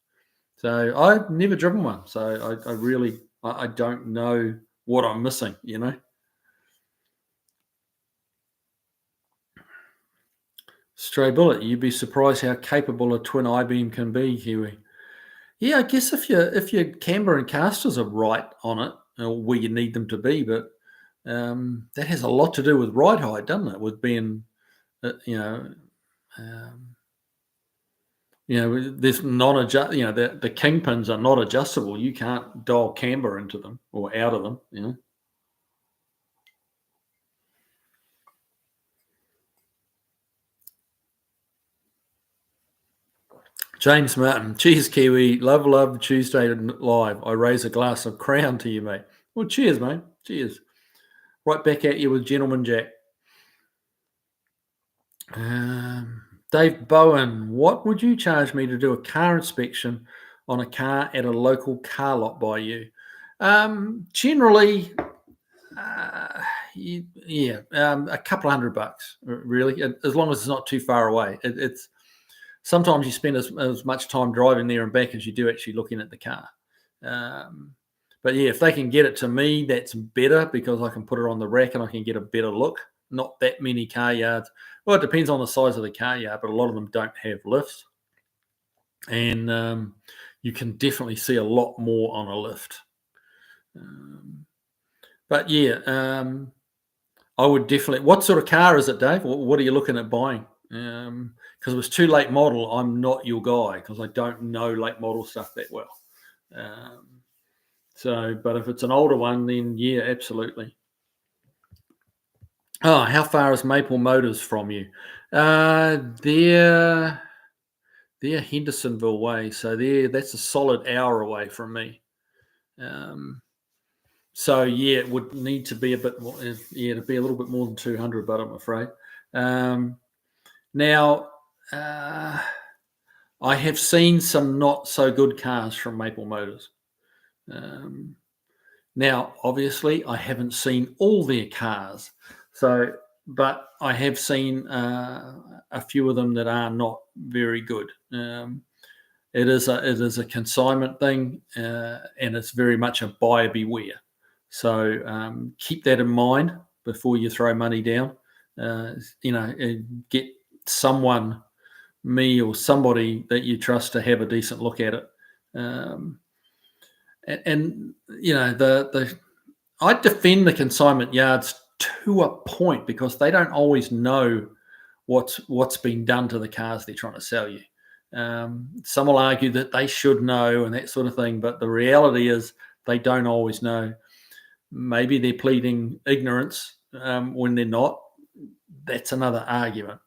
So I've never driven one. So I really don't know what I'm missing, Stray Bullet, you'd be surprised how capable a twin I-beam can be, Kiwi. Yeah, I guess if your camber and casters are right on it, where you need them to be, but that has a lot to do with ride height, doesn't it? With being, um, there's non-adjust. The kingpins are not adjustable. You can't dial camber into them or out of them. James Martin, cheers, Kiwi. Love Tuesday live. I raise a glass of Crown to you, mate. Well, cheers, mate. Cheers. Right back at you with Gentleman Jack. Dave Bowen, what would you charge me to do a car inspection on a car at a local car lot by you? Generally, a couple of $100, really, as long as it's not too far away. It's sometimes you spend as much time driving there and back as you do actually looking at the car. But yeah, if they can get it to me, that's better because I can put it on the rack and I can get a better look. Not that many car yards. Well, it depends on the size of the car yard, but a lot of them don't have lifts. And you can definitely see a lot more on a lift. But yeah, I would definitely. What sort of car is it, Dave? What are you looking at buying? Because it was too late model. I'm not your guy because I don't know late model stuff that well. But if it's an older one, then yeah, absolutely. Oh, how far is Maple Motors from you? They're Hendersonville way, so that's a solid hour away from me. So yeah, it would need to be a bit more. Yeah, to be a little bit more than 200, but I'm afraid. Now, I have seen some not so good cars from Maple Motors. Now, obviously, I haven't seen all their cars, but I have seen a few of them that are not very good. It is a consignment thing, and it's very much a buyer beware. So keep that in mind before you throw money down. Get someone, me or somebody that you trust, to have a decent look at it. I defend the consignment yards to a point because they don't always know what's been done to the cars they're trying to sell you. Some will argue that they should know and that sort of thing, but the reality is they don't always know. Maybe they're pleading ignorance when they're not. That's another argument.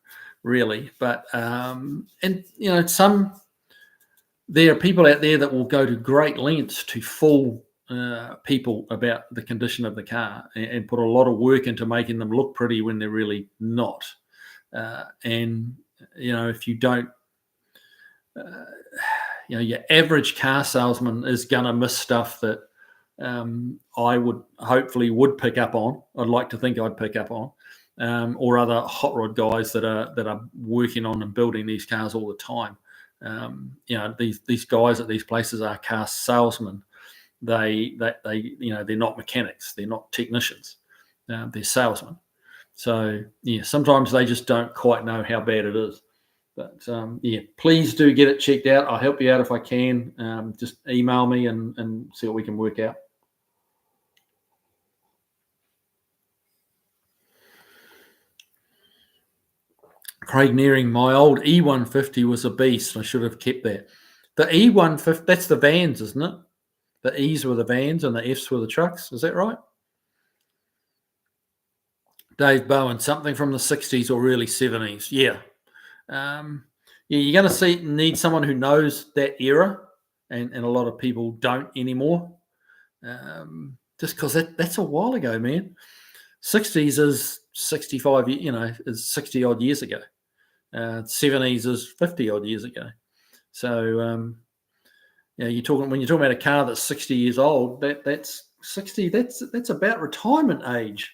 really. But and there are people out there that will go to great lengths to fool people about the condition of the car and put a lot of work into making them look pretty when they're really not. And if you don't, your average car salesman is going to miss stuff that I would pick up on. I'd like to think I'd pick up on, or other hot rod guys that are working on and building these cars all the time. These guys at these places are car salesmen. They're not mechanics. They're not technicians. They're salesmen. So sometimes they just don't quite know how bad it is. But please do get it checked out. I'll help you out if I can. Just email me and see what we can work out. Craig Nearing, my old E150 was a beast. I should have kept that. The E150, that's the vans, isn't it? The E's were the vans and the F's were the trucks. Is that right? Dave Bowen, something from the 60s or early 70s. Yeah. You're going to need someone who knows that era, and a lot of people don't anymore. Just because that's a while ago, man. 60s is 65, is 60 odd years ago. 70s is 50 odd years ago. So, when you're talking about a car that's 60 years old, that's 60. That's about retirement age.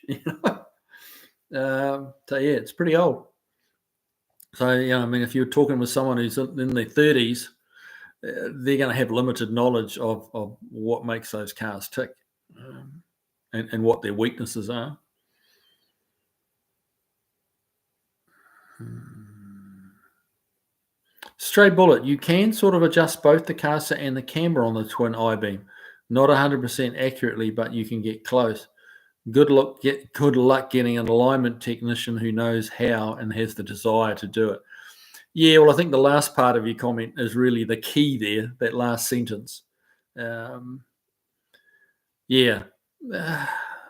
So it's pretty old. So if you're talking with someone who's in their 30s, they're going to have limited knowledge of what makes those cars tick, and what their weaknesses are. Stray Bullet, you can sort of adjust both the car set and the camber on the twin I-beam. Not 100% accurately, but you can get close. Good luck getting an alignment technician who knows how and has the desire to do it. Yeah, well, I think the last part of your comment is really the key there, that last sentence. And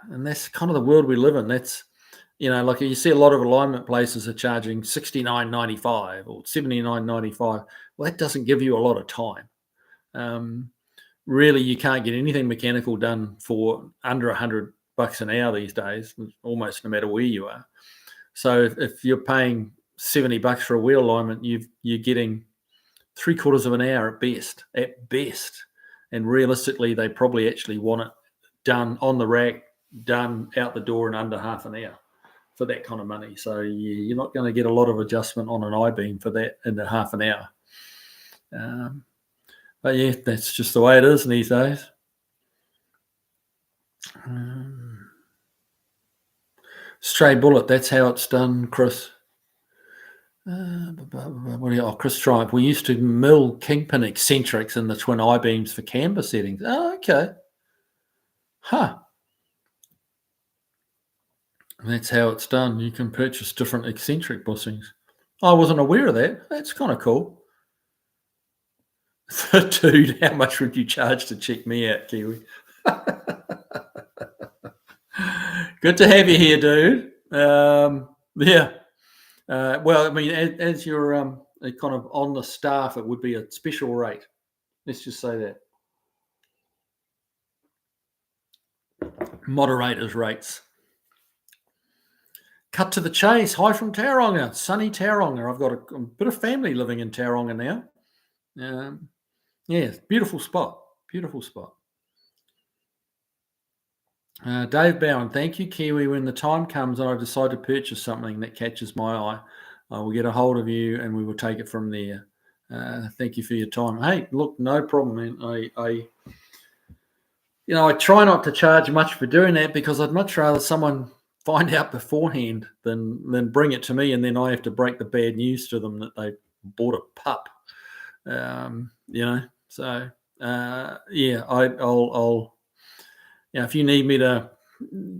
that's kind of the world we live in. That's, like you see a lot of alignment places are charging $69.95 or $79.95. Well, that doesn't give you a lot of time. Really, you can't get anything mechanical done for under $100 an hour these days, almost no matter where you are. So if you're paying $70 for a wheel alignment, you're getting 3/4 of an hour at best. And realistically, they probably actually want it done on the rack, done out the door in under half an hour for that kind of money. So you're not going to get a lot of adjustment on an I-beam for that in the half an hour. But yeah, that's just the way it is these days. Stray Bullet, that's how it's done, Chris. Chris Triumph. We used to mill kingpin eccentrics in the twin I-beams for camber settings. Oh, okay. Huh. That's how it's done. You can purchase different eccentric bushings. I wasn't aware of that. That's kind of cool. Dude, how much would you charge to check me out, Kiwi? Good to have you here, dude. Yeah. Well, I mean, as you're kind of on the staff, it would be a special rate. Let's just say that. Moderators rates. Cut to the chase. Hi from Tauranga, sunny Tauranga. I've got a bit of family living in Tauranga now. Yeah, beautiful spot. Beautiful spot. Dave Bowen, thank you, Kiwi. When the time comes and I decide to purchase something that catches my eye, I will get a hold of you and we will take it from there. Thank you for your time. Hey, look, no problem, man. I try not to charge much for doing that because I'd much rather someone find out beforehand than bring it to me and then I have to break the bad news to them that they bought a pup. So I'll if you need me to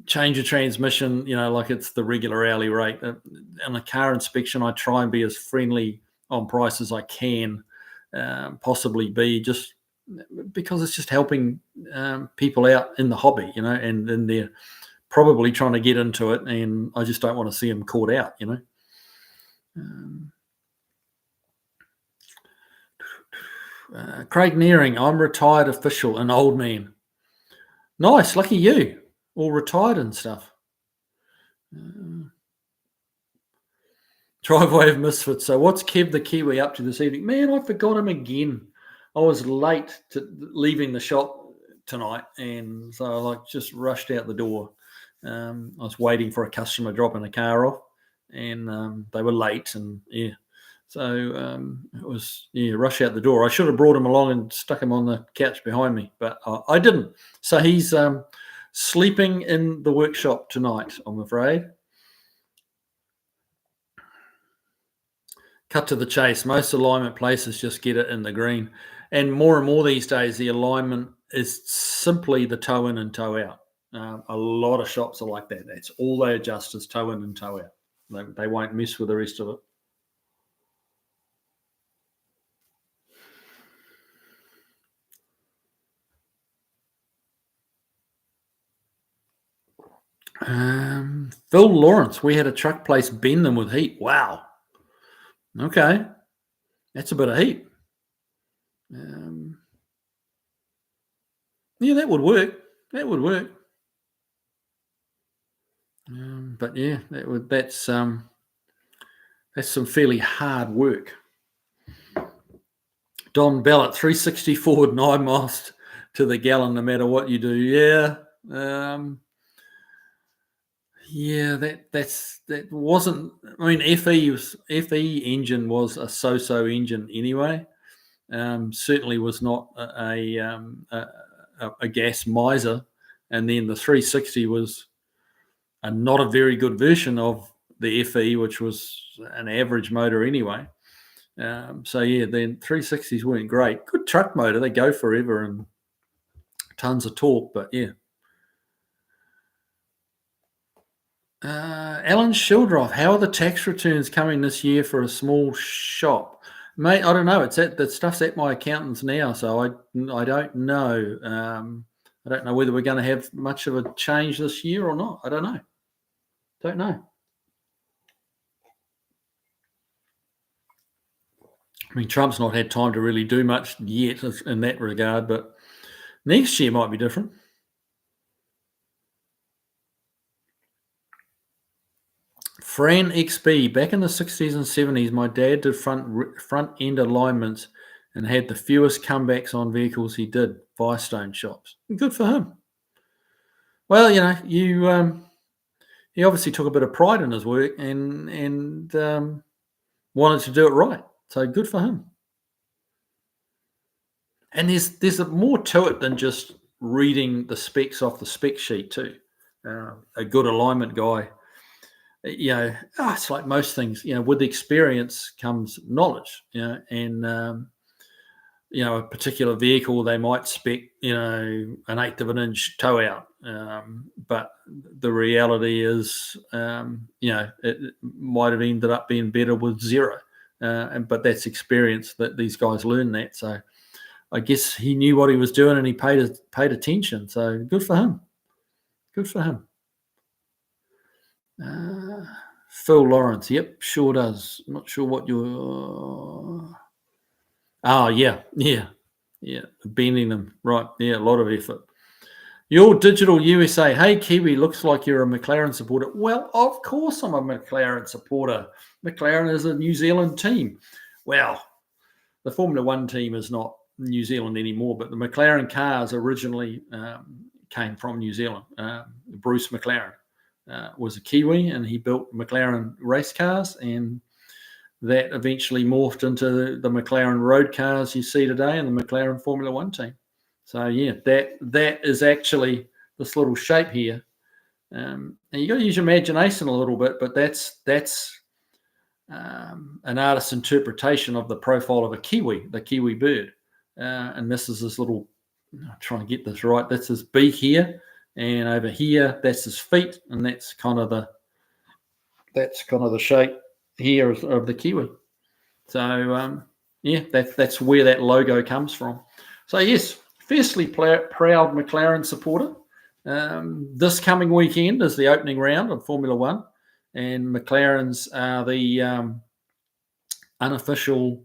change a transmission, like it's the regular hourly rate. On a car inspection, I try and be as friendly on price as I can possibly be, just because it's just helping people out in the hobby, and then they're probably trying to get into it, and I just don't want to see them caught out, Craig Nearing, I'm retired official, an old man. Nice, lucky you. All retired and stuff. Driveway of Misfits. So what's Kev the Kiwi up to this evening? Man, I forgot him again. I was late to leaving the shop tonight, and so I just rushed out the door. I was waiting for a customer dropping the car off, and they were late, and so it was rush out the door. I should have brought him along and stuck him on the couch behind me, but I didn't. So he's sleeping in the workshop tonight, I'm afraid. Cut to the chase. Most alignment places just get it in the green. And more these days, the alignment is simply the toe in and toe out. A lot of shops are like that. That's all they adjust is toe in and toe out. They won't mess with the rest of it. Phil Lawrence, we had a truck place bend them with heat. Wow. Okay. That's a bit of heat. Yeah, that would work. That would work. But yeah, that's some fairly hard work. Don Ballot, 360 forward, 9 miles to the gallon, no matter what you do. Yeah. That wasn't. I mean, FE engine was a so-so engine anyway. Certainly was not a gas miser, and then the 360 was not a very good version of the FE, which was an average motor anyway. So yeah, then 360s weren't great. Good truck motor, they go forever and tons of torque, but yeah. Alan Shildroff, how are the tax returns coming this year for a small shop? Mate, I don't know. It's the stuff's at my accountant's now, so I don't know. I don't know whether we're going to have much of a change this year or not. I don't know. Don't know. I mean, Trump's not had time to really do much yet in that regard, but next year might be different. Fran XB, back in the 60s and 70s, my dad did front end alignments and had the fewest comebacks on vehicles he did, Firestone shops. Good for him. Well, he obviously took a bit of pride in his work and wanted to do it right. So good for him. And there's more to it than just reading the specs off the spec sheet too. A good alignment guy, it's like most things. With experience comes knowledge. And a particular vehicle, they might spec an 1/8 of an inch toe out, but the reality is it might have ended up being better with 0. But that's experience that these guys learn that. So I guess he knew what he was doing and he paid attention. So good for him. Good for him. Phil Lawrence, yep, sure does. I'm not sure what you're. Oh, yeah, bending them, right? Yeah, a lot of effort. Your Digital USA, hey Kiwi, looks like you're a McLaren supporter. Well, of course I'm a McLaren supporter. McLaren is a New Zealand team. Well, the Formula One team is not New Zealand anymore, but the McLaren cars originally came from New Zealand. Bruce McLaren was a Kiwi, and he built McLaren race cars, and that eventually morphed into the McLaren road cars you see today and the McLaren Formula One team. So yeah, that is actually this little shape here. And you got to use your imagination a little bit, but that's an artist's interpretation of the profile of a Kiwi, the Kiwi bird. And this is this little. I'm trying to get this right. That's his beak here, and over here that's his feet, and that's kind of the shape here of the Kiwi. So that's where that logo comes from. So yes, fiercely proud McLaren supporter. This coming weekend is the opening round of Formula One, and McLarens are the unofficial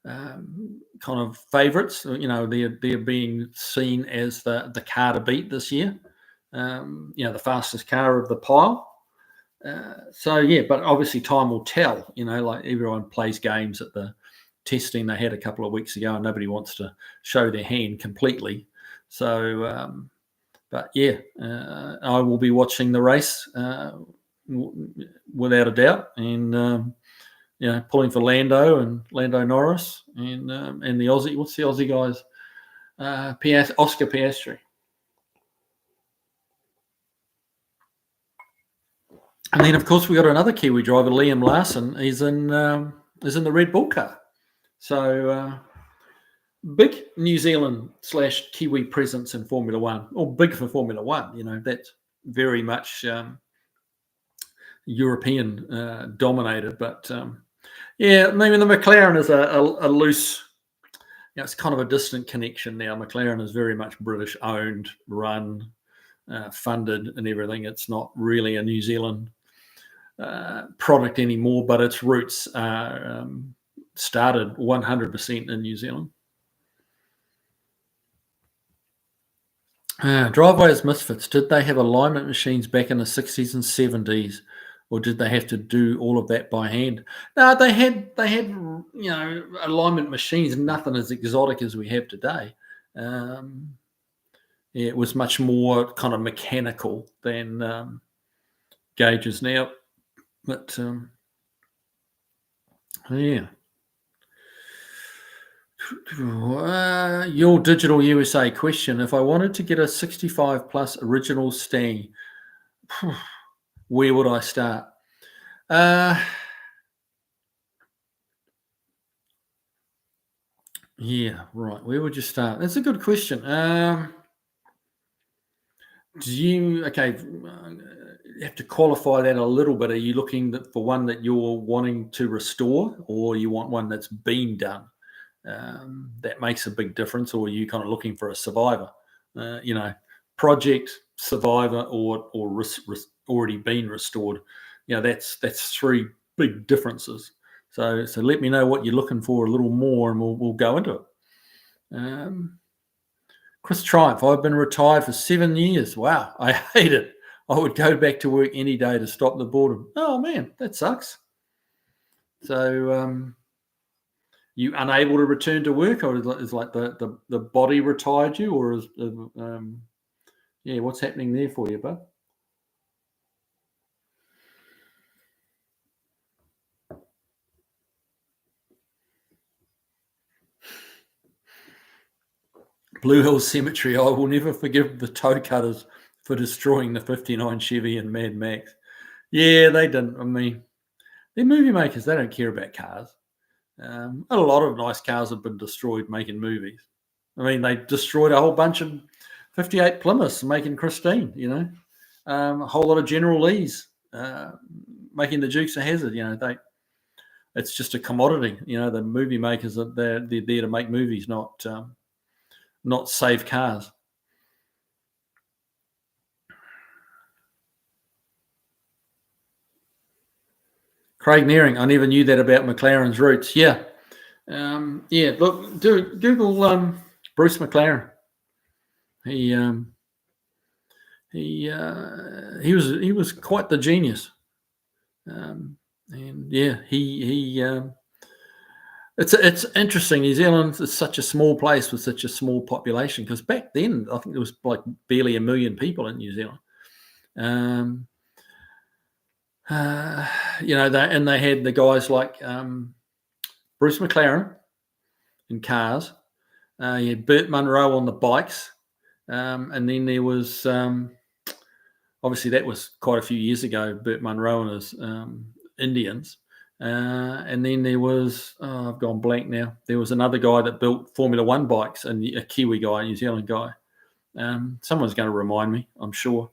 kind of favourites. They're being seen as the car to beat this year. The fastest car of the pile. But obviously time will tell. Like everyone plays games at the testing they had a couple of weeks ago, and nobody wants to show their hand completely. So, I will be watching the race without a doubt, and pulling for Lando Norris, and the Aussie. What's the Aussie guys? Oscar Piastri. And then, of course, we got another Kiwi driver, Liam Larson. He's in the Red Bull car. So big New Zealand / Kiwi presence in Formula One, or big for Formula One. That's very much European dominated. But maybe the McLaren is a loose. It's kind of a distant connection now. McLaren is very much British owned, run, funded, and everything. It's not really a New Zealand product anymore, but its roots are started 100% in New Zealand. Driveways Misfits, did they have alignment machines back in the 60s and 70s, or did they have to do all of that by hand? No, they had alignment machines, nothing as exotic as we have today. It was much more kind of mechanical than gauges now. But your Digital USA question: if I wanted to get a 65 plus original Stang, where would I start? Right. Where would you start? That's a good question. You have to qualify that a little bit. Are you looking for one that you're wanting to restore, or you want one that's been done? That makes a big difference. Or are you kind of looking for a survivor? Project, survivor, or already been restored. That's three big differences. So let me know what you're looking for a little more, and we'll go into it. Chris Triumph, I've been retired for 7 years. Wow, I hate it. I would go back to work any day to stop the boredom. Oh man, that sucks. So you unable to return to work, or is like the body retired you, or is what's happening there for you, bud? Blue Hills Cemetery, I will never forgive the toe cutters for destroying the 59 Chevy and Mad Max. Yeah, they didn't. I mean, they're movie makers. They don't care about cars. A lot of nice cars have been destroyed making movies. I mean, they destroyed a whole bunch of 58 Plymouths making Christine, a whole lot of General Lees making the Dukes of Hazzard. It's just a commodity. The movie makers, they're there to make movies, not save cars. Craig Nearing, I never knew that about McLaren's roots. Yeah. Look, Google Bruce McLaren. He was quite the genius. It's interesting. New Zealand is such a small place with such a small population, because back then I think there was like barely 1 million people in New Zealand. They had the guys like Bruce McLaren in cars. You had Burt Munro on the bikes, and then there was obviously that was quite a few years ago. Burt Munro and his Indians. And then there was, I've gone blank now. There was another guy that built Formula One bikes, and a Kiwi guy, a New Zealand guy. Someone's going to remind me, I'm sure.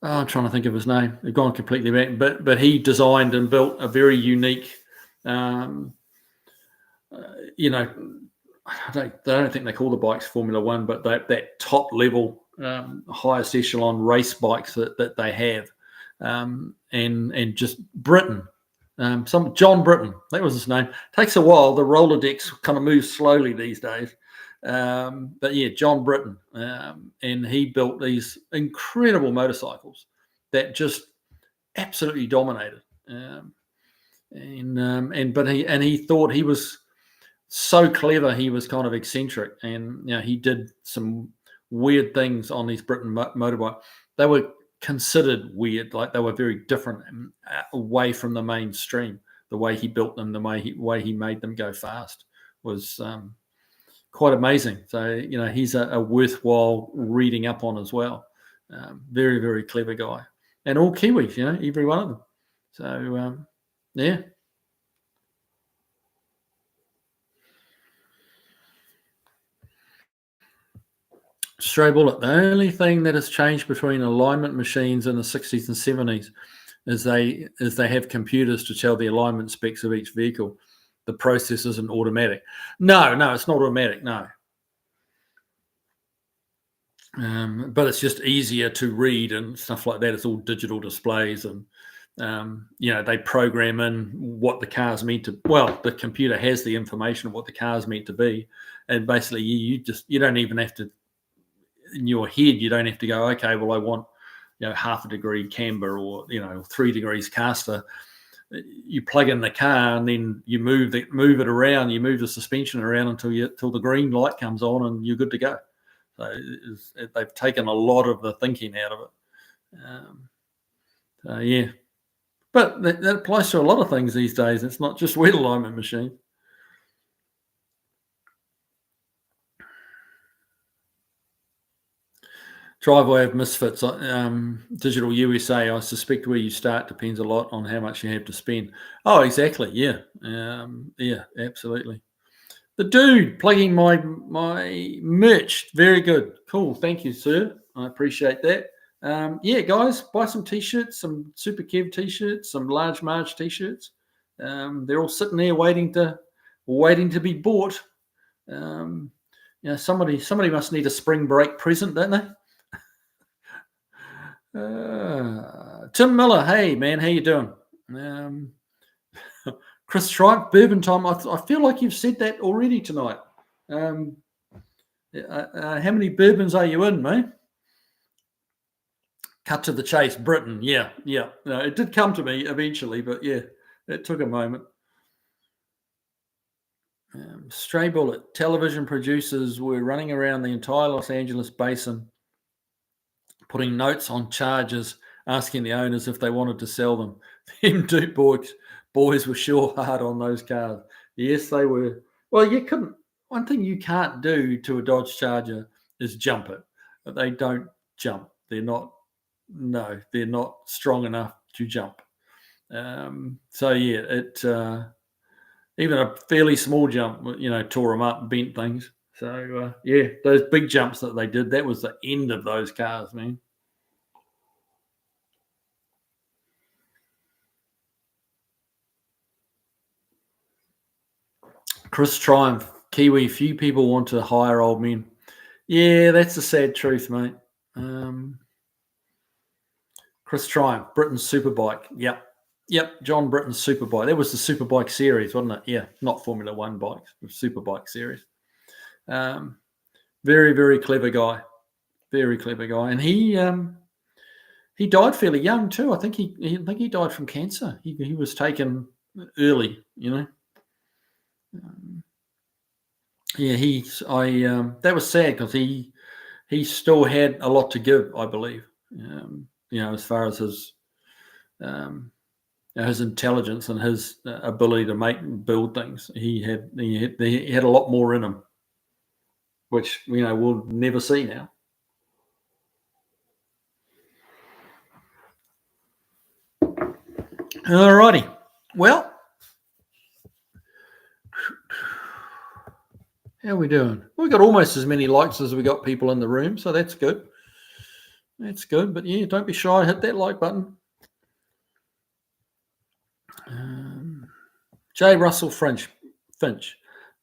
I'm trying to think of his name. I've gone completely back. But he designed and built a very unique, I don't think they call the bikes Formula One, but that top level, highest echelon race bikes that they have. And just Britain, Some John Britton, that was his name. Takes a while. The Rolodex kind of moves slowly these days. But yeah, John Britton, and he built these incredible motorcycles that just absolutely dominated. But he thought he was so clever. He was kind of eccentric, and he did some weird things on these Britain motorbike. They were considered weird, like they were very different, away from the mainstream. The way he built them, the way he made them go fast was quite amazing. So he's a worthwhile reading up on as well. Very, very clever guy, and all Kiwis, every one of them. So yeah. Stray Bullet. The only thing that has changed between alignment machines in the 60s and 70s is they have computers to tell the alignment specs of each vehicle. The process isn't automatic. No, it's not automatic. No. But it's just easier to read and stuff like that. It's all digital displays, and they program in what the car's meant to. Well, the computer has the information of what the car's meant to be, and basically you don't even have to. In your head, you don't have to go, okay, well, I want half a degree camber or 3 degrees caster. You plug in the car and then you move it around. You move the suspension around until the green light comes on, and you're good to go. So they've taken a lot of the thinking out of it. Yeah, but that applies to a lot of things these days. It's not just wheel alignment machine. Driveway of Misfits, Digital USA. I suspect where you start depends a lot on how much you have to spend. Oh, exactly. Yeah, yeah, absolutely. The dude plugging my merch. Very good. Cool. Thank you, sir. I appreciate that. Yeah, guys, buy some t-shirts, some Super Kev t-shirts, some Large Marge t-shirts. They're all sitting there waiting to be bought. Somebody must need a spring break present, don't they? Tim Miller, hey man, how you doing? Chris Tripe, bourbon time. I feel like you've said that already tonight. How many bourbons are you in, mate? Cut to the chase, Britain. Yeah. No, it did come to me eventually, but yeah, it took a moment. Stray Bullet. Television producers were running around the entire Los Angeles basin, putting notes on charges, asking the owners if they wanted to sell them. Them Duke boys were sure hard on those cars. Yes, they were. Well, you couldn't. One thing you can't do to a Dodge Charger is jump it. But they don't jump. They're not strong enough to jump. So yeah, it even a fairly small jump, tore them up, bent things. So yeah, those big jumps that they did, that was the end of those cars, man. Chris Triumph, Kiwi, few people want to hire old men. Yeah, that's the sad truth, mate. Chris Triumph, Britain's Superbike. Yep, John Britton's Superbike. That was the Superbike series, wasn't it? Yeah, not Formula One bikes, Superbike series. Very, very clever guy. Very clever guy. And he died fairly young too. I think he died from cancer. He was taken early, Yeah, that was sad because he still had a lot to give, I believe. As far as his intelligence and his ability to build things, he had a lot more in him, which we'll never see now. Alrighty, well. How are we doing? We got almost as many likes as we got people in the room, so that's good. That's good, but yeah, don't be shy. Hit that like button. J. Russell Finch.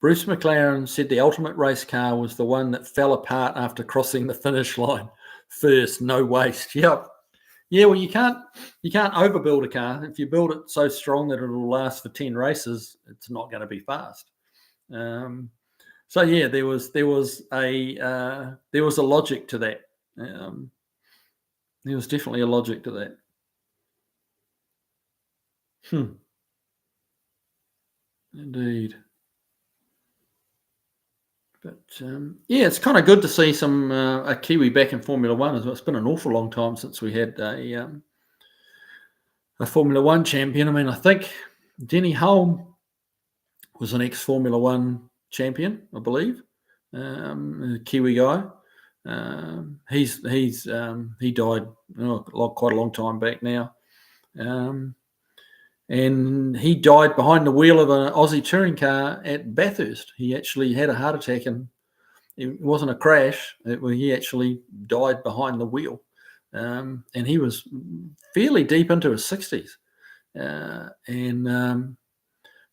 Bruce McLaren said the ultimate race car was the one that fell apart after crossing the finish line first. No waste. Yep. Yeah, well, you can't overbuild a car. If you build it so strong that it'll last for 10 races, it's not going to be fast. So yeah, there was a logic to that. There was definitely a logic to that. Indeed. But yeah, it's kind of good to see some a Kiwi back in Formula One as well. It's been an awful long time since we had a Formula One champion. I mean, I think Denny Hulme was an ex-Formula One champion, I believe, a Kiwi guy. He died quite a long time back now, and he died behind the wheel of an Aussie touring car at Bathurst. He actually had a heart attack, and it wasn't a crash. He actually died behind the wheel, and he was fairly deep into his 60s,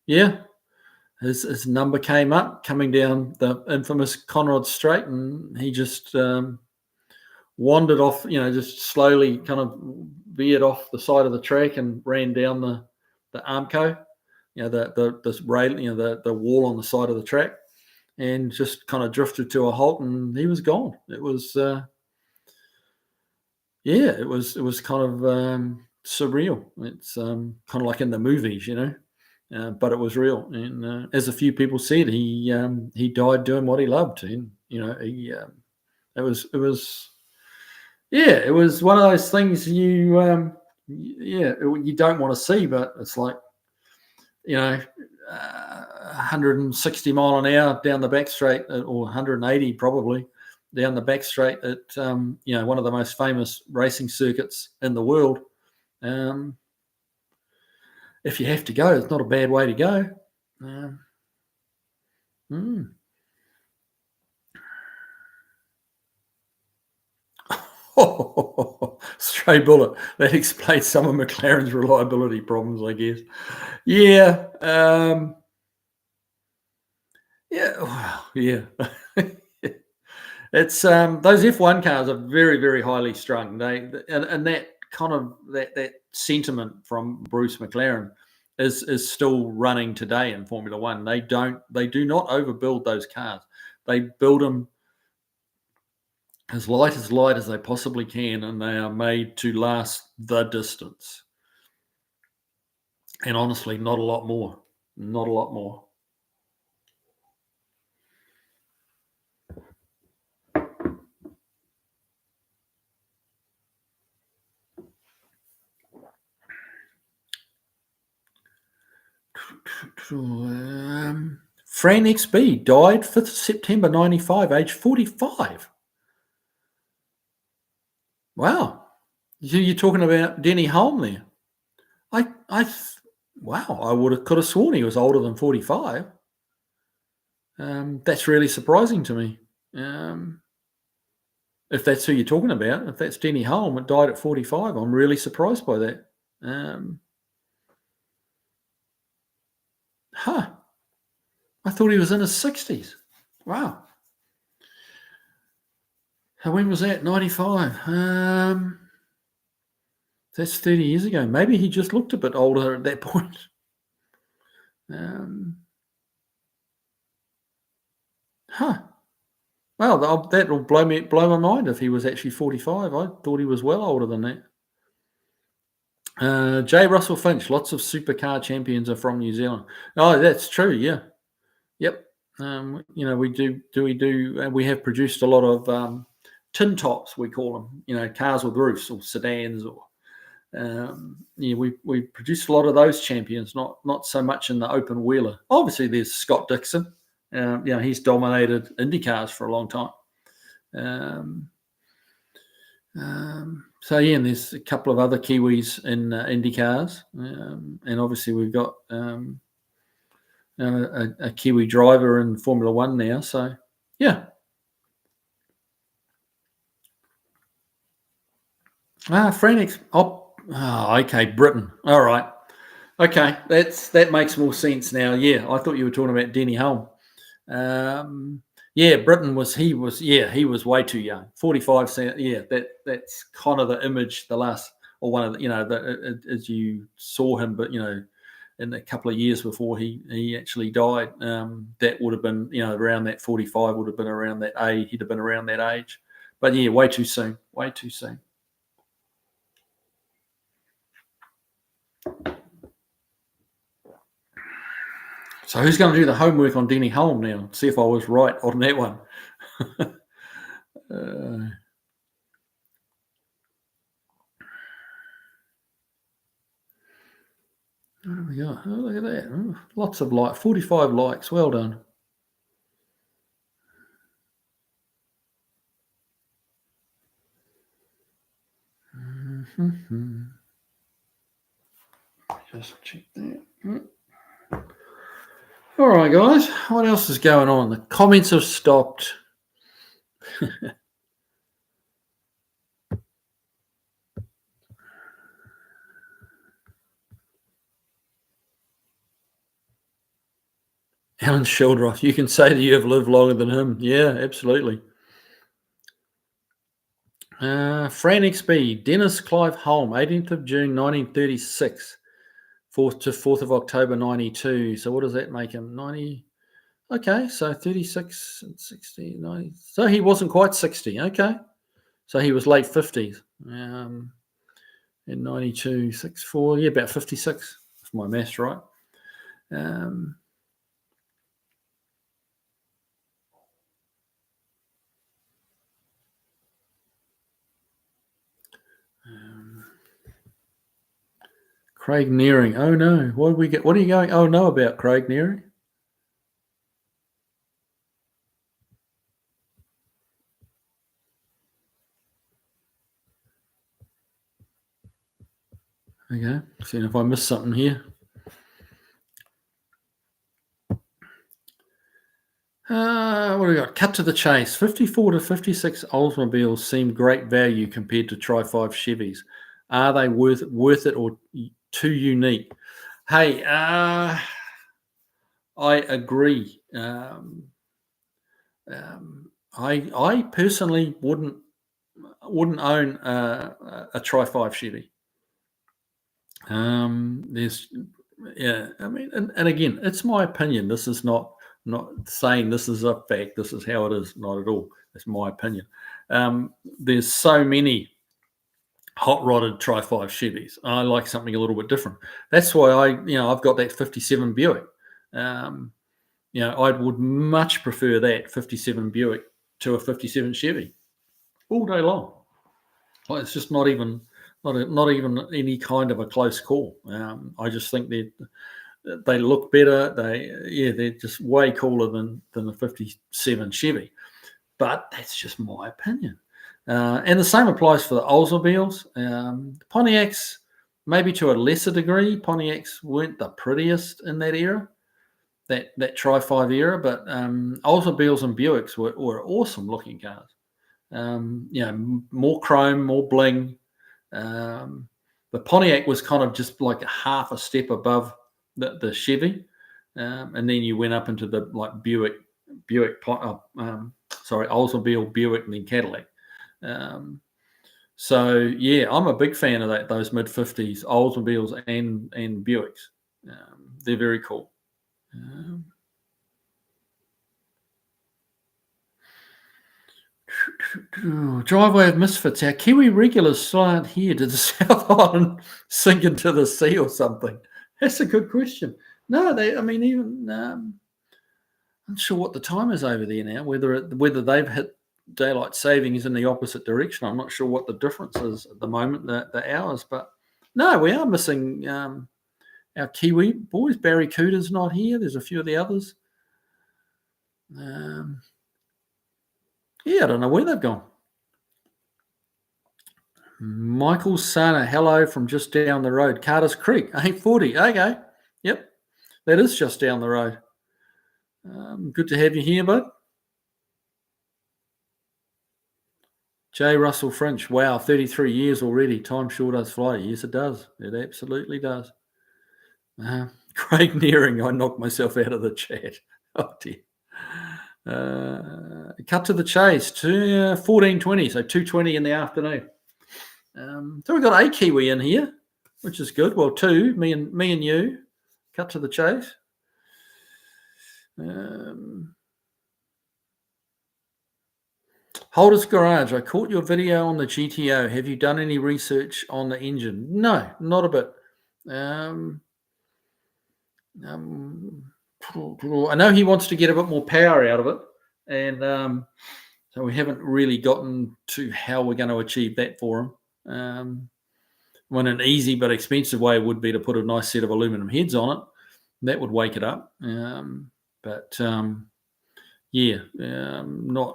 yeah. His number came up coming down the infamous Conrod Straight, and he just wandered off, just slowly kind of veered off the side of the track and ran down the Armco, the rail, the wall on the side of the track, and just kind of drifted to a halt, and he was gone. It was, it was kind of surreal. It's kind of like in the movies, but it was real. And as a few people said, he died doing what he loved, and it was one of those things you don't want to see, but it's like 160 mile an hour down the back straight, or 180 probably down the back straight at one of the most famous racing circuits in the world. If you have to go, it's not a bad way to go. Stray bullet. That explains some of McLaren's reliability problems, I guess. Yeah. Yeah. It's those F1 cars are very, very highly strung. And that kind of that sentiment from Bruce McLaren is still running today in Formula One. They do not overbuild those cars. They build them as light as they possibly can, and they are made to last the distance. And honestly, not a lot more. Not a lot more. Fran XB died 5th September 95, age 45. Wow. You're talking about Denny Hulme there. Wow, I could have sworn he was older than 45. That's really surprising to me. If that's who you're talking about, if that's Denny Hulme that died at 45, I'm really surprised by that. I thought he was in his 60s. Wow. When was that? 95. That's 30 years ago. Maybe he just looked a bit older at that point. Well, that will blow my mind if he was actually 45. I thought he was well older than that. J. Russell Finch, lots of supercar champions are from New Zealand. Oh, that's true. Yeah. Yep. We have produced a lot of tin tops, we call them, cars with roofs or sedans, or we produced a lot of those champions, not so much in the open wheeler. Obviously, there's Scott Dixon. He's dominated Indy cars for a long time. So and there's a couple of other Kiwis in Indy cars, and obviously we've got a Kiwi driver in Formula One now. So yeah. Phoenix. Okay, Britain. All right. Okay, that makes more sense now. Yeah, I thought you were talking about Denny Hulme. Britain he was way too young. 45. Yeah, that's kind of the image. The last or one of the, as you saw him, but in a couple of years before he actually died, that would have been around that 45 would have been around that age. He'd have been around that age, but yeah, way too soon. Way too soon. So who's going to do the homework on Denny Hulme now? See if I was right on that one. What do we got? Oh, look at that. Oh, lots of likes. 45 likes. Well done. Mm-hmm. Just check that. All right, guys. What else is going on? The comments have stopped. Alan Sheldroth, you can say that you have lived longer than him. Yeah, absolutely. Fran XB, Dennis Clive Hulme, 18th of June 1936, 4th to 4th of October 92. So what does that make him? 90. Okay, so 36 and 60, 90. So he wasn't quite 60. Okay, so he was late 50s. In 92, 64, yeah, about 56. If my maths right. Craig Nearing. Oh no, what did we get? What are you going? Oh no, about Craig Nearing. Okay, seeing if I missed something here. What do we got? Cut to the chase. 54 to 56 Oldsmobiles seem great value compared to Tri-5 Chevys. Are they worth it or too unique? Hey, I agree. I personally wouldn't own a Tri-5 Chevy. I mean, and again, it's my opinion. This is not saying this is a fact. This is how it is. Not at all. It's my opinion. There's so many hot rodded Tri-5 Chevys. I like something a little bit different. That's why I've got that 57 Buick. I would much prefer that 57 Buick to a 57 Chevy all day long. Well, it's just not even any kind of a close call. I just think they look better. They're just way cooler than the 57 Chevy. But that's just my opinion. And the same applies for the Oldsmobiles. Pontiacs, maybe to a lesser degree. Pontiacs weren't the prettiest in that era, that Tri-5 era. But Oldsmobiles and Buicks were awesome looking cars. More chrome, more bling. The Pontiac was kind of just like a half a step above the Chevy, and then you went up into the like Oldsmobile, Buick, and then Cadillac. So yeah, I'm a big fan of those mid 50s Oldsmobiles and Buicks. They're very cool. Driveway of Misfits. Our Kiwi regulars still aren't here. Did the South Island sink into the sea or something? That's a good question. No, I'm not sure what the time is over there now. Whether they've hit daylight savings in the opposite direction. I'm not sure what the difference is at the moment, the hours. But no, we are missing our Kiwi boys. Barry Cooter's not here. There's a few of the others. Yeah, I don't know where they've gone. Michael Sana, hello from just down the road. Carter's Creek, 840. Okay. Yep. That is just down the road. Good to have you here, bud. J. Russell French. Wow, 33 years already. Time sure does fly. Yes, it does. It absolutely does. Craig Nearing, I knocked myself out of the chat. Oh, dear. Cut to the chase. 14:20, so 2:20 in the afternoon. So we've got a Kiwi in here, which is good. Well, two, me and you. Cut to the chase. Holder's Garage. I caught your video on the GTO. Have you done any research on the engine? No, not a bit. I know he wants to get a bit more power out of it, and so we haven't really gotten to how we're going to achieve that for him. When an easy but expensive way would be to put a nice set of aluminum heads on it. That would wake it up. Not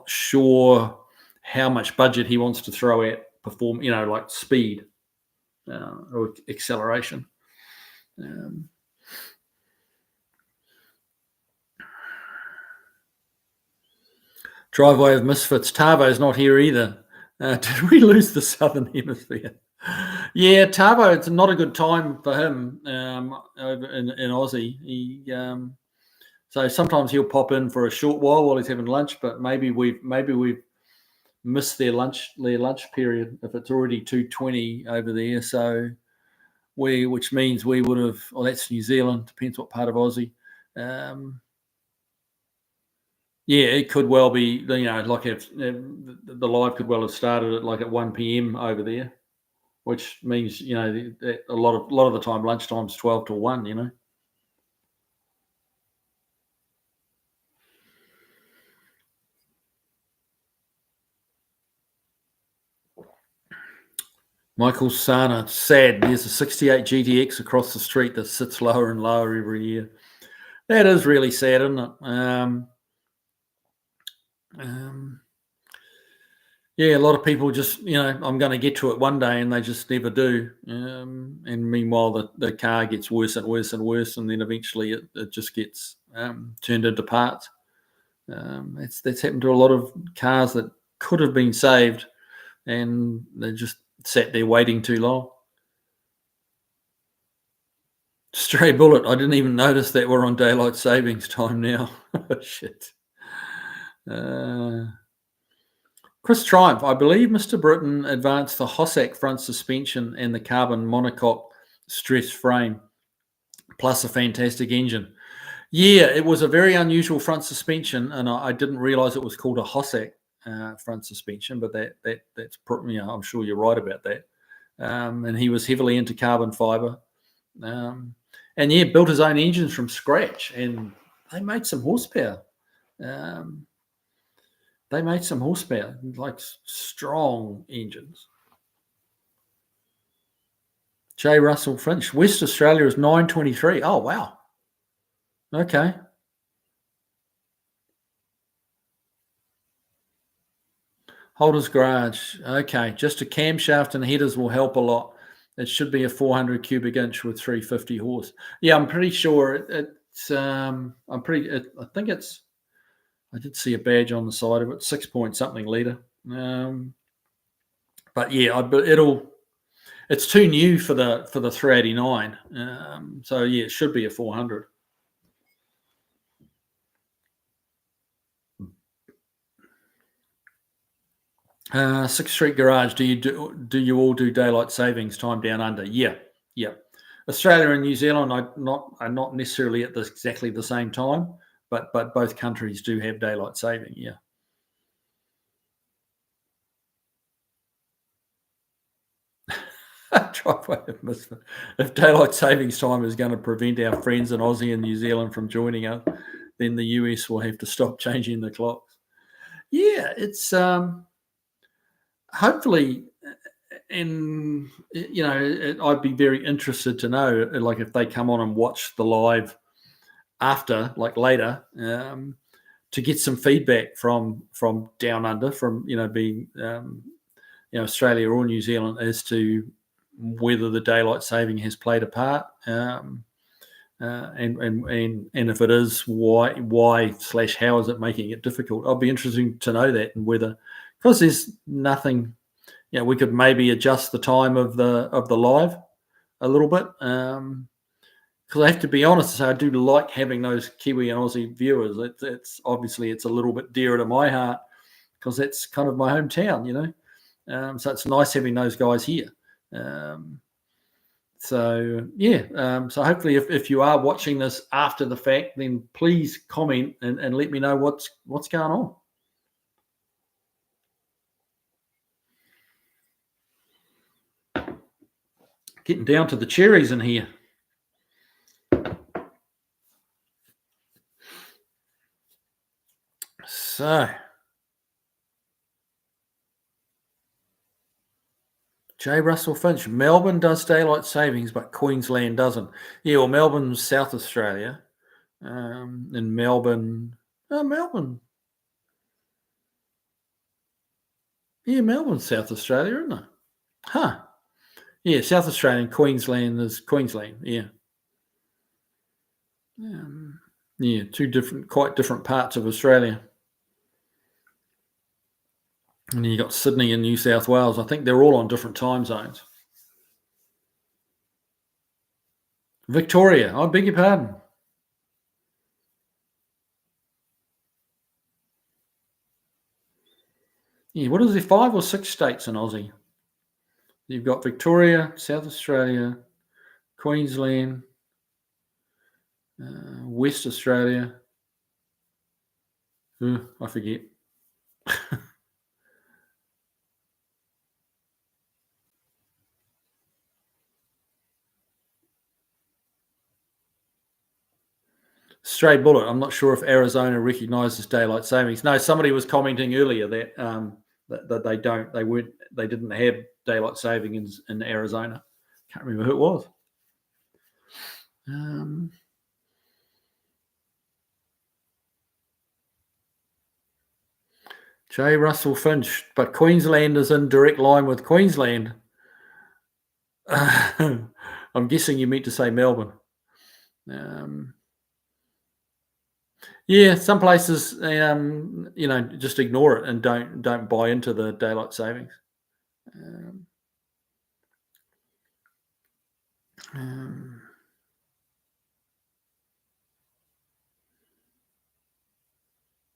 sure how much budget he wants to throw at like speed or acceleration. Driveway of Misfits. Tavo's not here either. Did we lose the Southern Hemisphere? Yeah, Tavo, it's not a good time for him over in Aussie. So sometimes he'll pop in for a short while he's having lunch, but maybe we've missed their lunch period if it's already 2:20 over there. So which means we would have. Well, that's New Zealand. Depends what part of Aussie. Yeah, it could well be. Like if the live could well have started at 1 p.m. over there, which means a lot of the time lunchtime's 12 to 1. Michael Sana, sad. There's a 68 GTX across the street that sits lower and lower every year. That is really sad, isn't it? Yeah, a lot of people just, I'm going to get to it one day, and they just never do. And meanwhile, the car gets worse and worse and worse, and then eventually it just gets turned into parts. That's happened to a lot of cars that could have been saved, and they just sat there waiting too long. Stray Bullet, I didn't even notice that we're on daylight savings time now. Shit. Chris Triumph, I believe Mr. Britton advanced the Hossack front suspension and the carbon monocoque stress frame, plus a fantastic engine. Yeah, it was a very unusual front suspension, and I didn't realise it was called a Hossack front suspension, but that's I'm sure you're right about that. And he was heavily into carbon fibre, and built his own engines from scratch, and they made some horsepower. Like strong engines. J. Russell Finch, West Australia is 923. Oh wow. Okay. Holder's Garage. Okay, just a camshaft and headers will help a lot. It should be a 400 cubic inch with 350 horse. Yeah, I'm pretty sure it's. I think it's. I did see a badge on the side of it, 6 point something litre. But yeah, it's too new for the 389. So yeah, it should be a 400. Sixth Street Garage. Do you all do daylight savings time down under? Yeah. Australia and New Zealand are not necessarily at exactly the same time, but both countries do have daylight saving. Yeah. If daylight savings time is going to prevent our friends in Aussie and New Zealand from joining us, then the US will have to stop changing the clocks. Yeah, it's hopefully, and I'd be very interested to know, like if they come on and watch the live after, like later, to get some feedback from down under, from being Australia or New Zealand, as to whether the daylight saving has played a part, and if it is, why / how is it making it difficult? I'll be interested to know that, and whether, because there's nothing, we could maybe adjust the time of the live a little bit, because I have to be honest, I do like having those Kiwi and Aussie viewers. It's obviously it's a little bit dearer to my heart, because that's kind of my hometown, So it's nice having those guys here. So hopefully if you are watching this after the fact, then please comment and let me know what's going on. Getting down to the cherries in here. So, J. Russell Finch, Melbourne does daylight savings, but Queensland doesn't. Yeah, well, Melbourne's South Australia. In Melbourne, Melbourne. Yeah, Melbourne's South Australia, isn't it? Huh. Yeah, South Australia and Queensland is Queensland. Yeah. Yeah, quite different parts of Australia. And then you got Sydney and New South Wales. I think they're all on different time zones. Victoria, I beg your pardon. Yeah, what is there, 5 or 6 states in Aussie? You've got Victoria, South Australia, Queensland, West Australia. I forget. Stray Bullet. I'm not sure if Arizona recognises daylight savings. No, somebody was commenting earlier that that they didn't have daylight savings in Arizona. Can't remember who it was. J. Russell Finch, but Queensland is in direct line with Queensland. I'm guessing you meant to say Melbourne. Yeah, some places, just ignore it and don't buy into the daylight savings.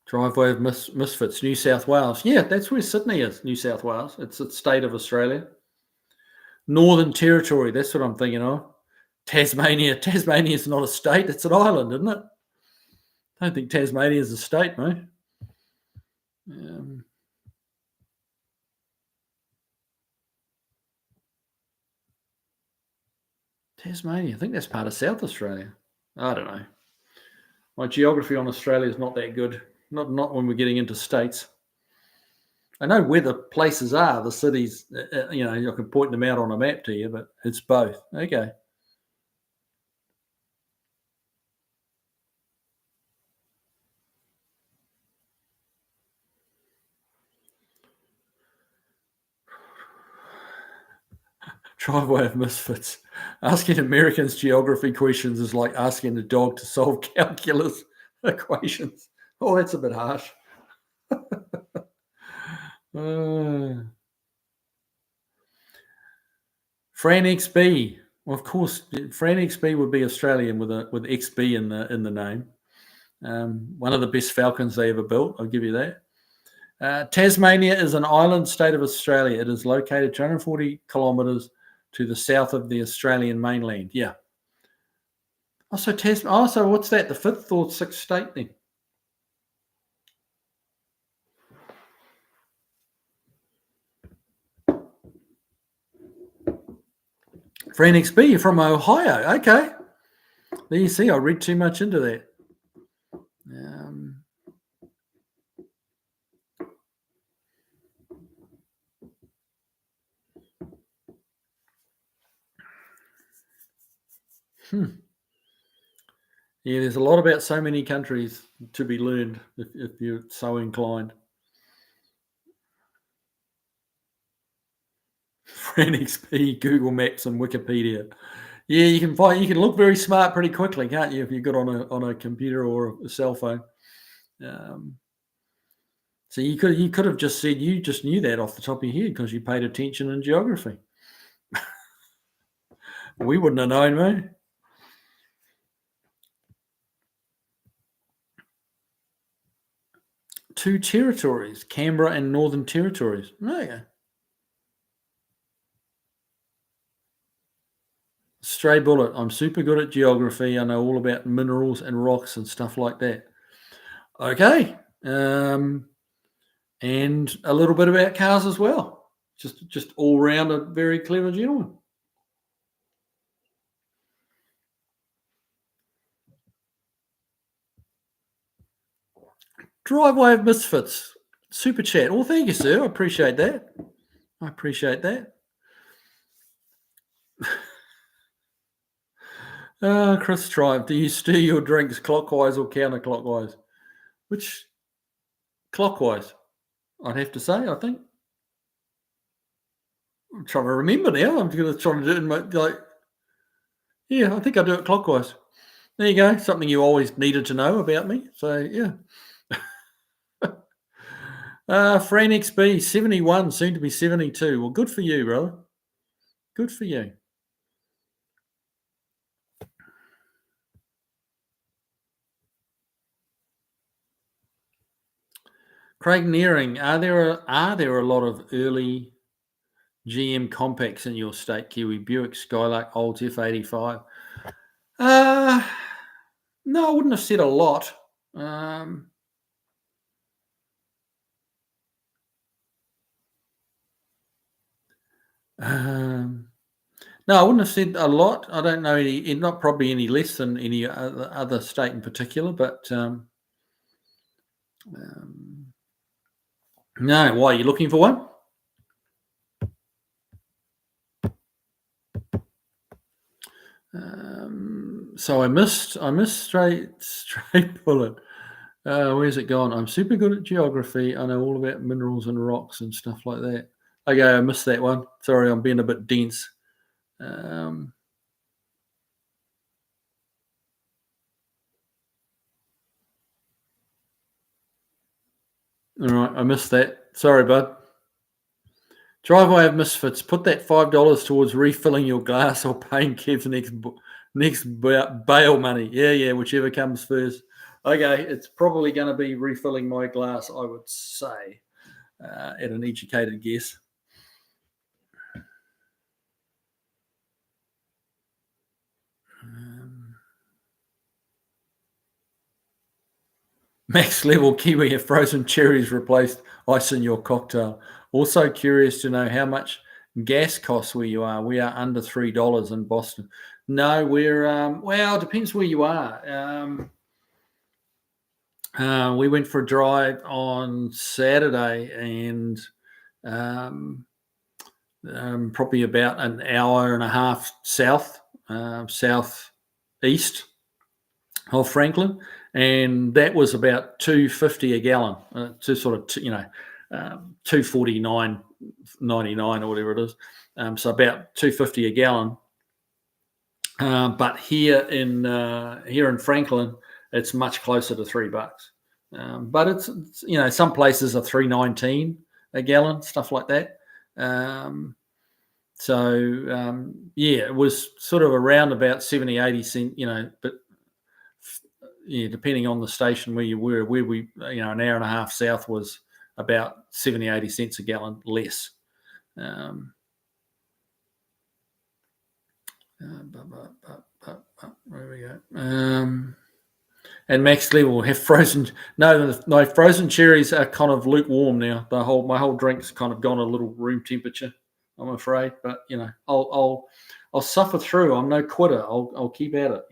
Driveway of Misfits, New South Wales. Yeah, that's where Sydney is, New South Wales. It's a state of Australia. Northern Territory, that's what I'm thinking of. Tasmania. Tasmania's not a state, it's an island, isn't it? I don't think Tasmania is a state, mate. Tasmania, I think that's part of South Australia. I don't know. My geography on Australia is not that good. Not when we're getting into states. I know where the places are, the cities. I can point them out on a map to you, but it's both. Okay. Driveway of Misfits. Asking Americans geography questions is like asking a dog to solve calculus equations. Oh, that's a bit harsh. Fran XB. Well, of course, Fran XB would be Australian with XB in the name. One of the best Falcons they ever built. I'll give you that. Tasmania is an island state of Australia. It is located 240 kilometres to the south of the Australian mainland. Yeah. So what's that? The 5th or 6th state then? Fran XB, you're from Ohio. Okay. There you see, I read too much into that. Yeah, there's a lot about so many countries to be learned if you're so inclined. Fran XP, Google Maps, and Wikipedia. Yeah, you can look very smart pretty quickly, can't you? If you're good on a computer or a cell phone. So you could have just said you just knew that off the top of your head because you paid attention in geography. We wouldn't have known, mate. Two territories, Canberra and Northern Territories. Okay. Stray Bullet. I'm super good at geography. I know all about minerals and rocks and stuff like that. Okay. And a little bit about cars as well. Just all round a very clever gentleman. Driveway of Misfits. Super chat. Well, thank you, sir. I appreciate that. Chris Tribe, do you stir your drinks clockwise or counterclockwise? Which clockwise? I'd have to say, I think. I'm trying to remember now. I'm going to try to do it in my, yeah, I think I do it clockwise. There you go. Something you always needed to know about me. So, yeah. Fran XB, 71, soon to be 72. Well, good for you, brother. Good for you. Craig Nearing, are there a lot of early GM compacts in your state, Kiwi? Buick, Skylark, Olds, F85? No, I wouldn't have said a lot. No, I wouldn't have said a lot. I don't know any, not probably any less than any other state in particular, but no. Why, are you looking for one? So I missed straight bullet. Where's it gone? I'm super good at geography. I know all about minerals and rocks and stuff like that. Okay, I missed that one. Sorry, I'm being a bit dense. All right, I missed that. Sorry, bud. Driveway of Misfits. Put that $5 towards refilling your glass or paying Kev's next bail money. Yeah, whichever comes first. Okay, it's probably going to be refilling my glass, I would say, at an educated guess. Max level Kiwi, if frozen cherries replaced ice in your cocktail. Also curious to know how much gas costs where you are. We are under $3 in Boston. No, we're well, it depends where you are. We went for a drive on Saturday and probably about an hour and a half southeast of Franklin, and that was about $2.50 a gallon, to sort of $2.49.99 or whatever it is. So about $2.50 a gallon. But here in Franklin, it's much closer to $3. But it's some places are $3.19 a gallon, stuff like that. It was sort of around about 70-80 cent, but yeah, depending on the station where you were, where we, an hour and a half south was about 70-80 cents a gallon less. Where we go. And max level have frozen. No, frozen cherries are kind of lukewarm now. My whole drink's kind of gone a little room temperature, I'm afraid. But I'll suffer through. I'm no quitter. I'll keep at it.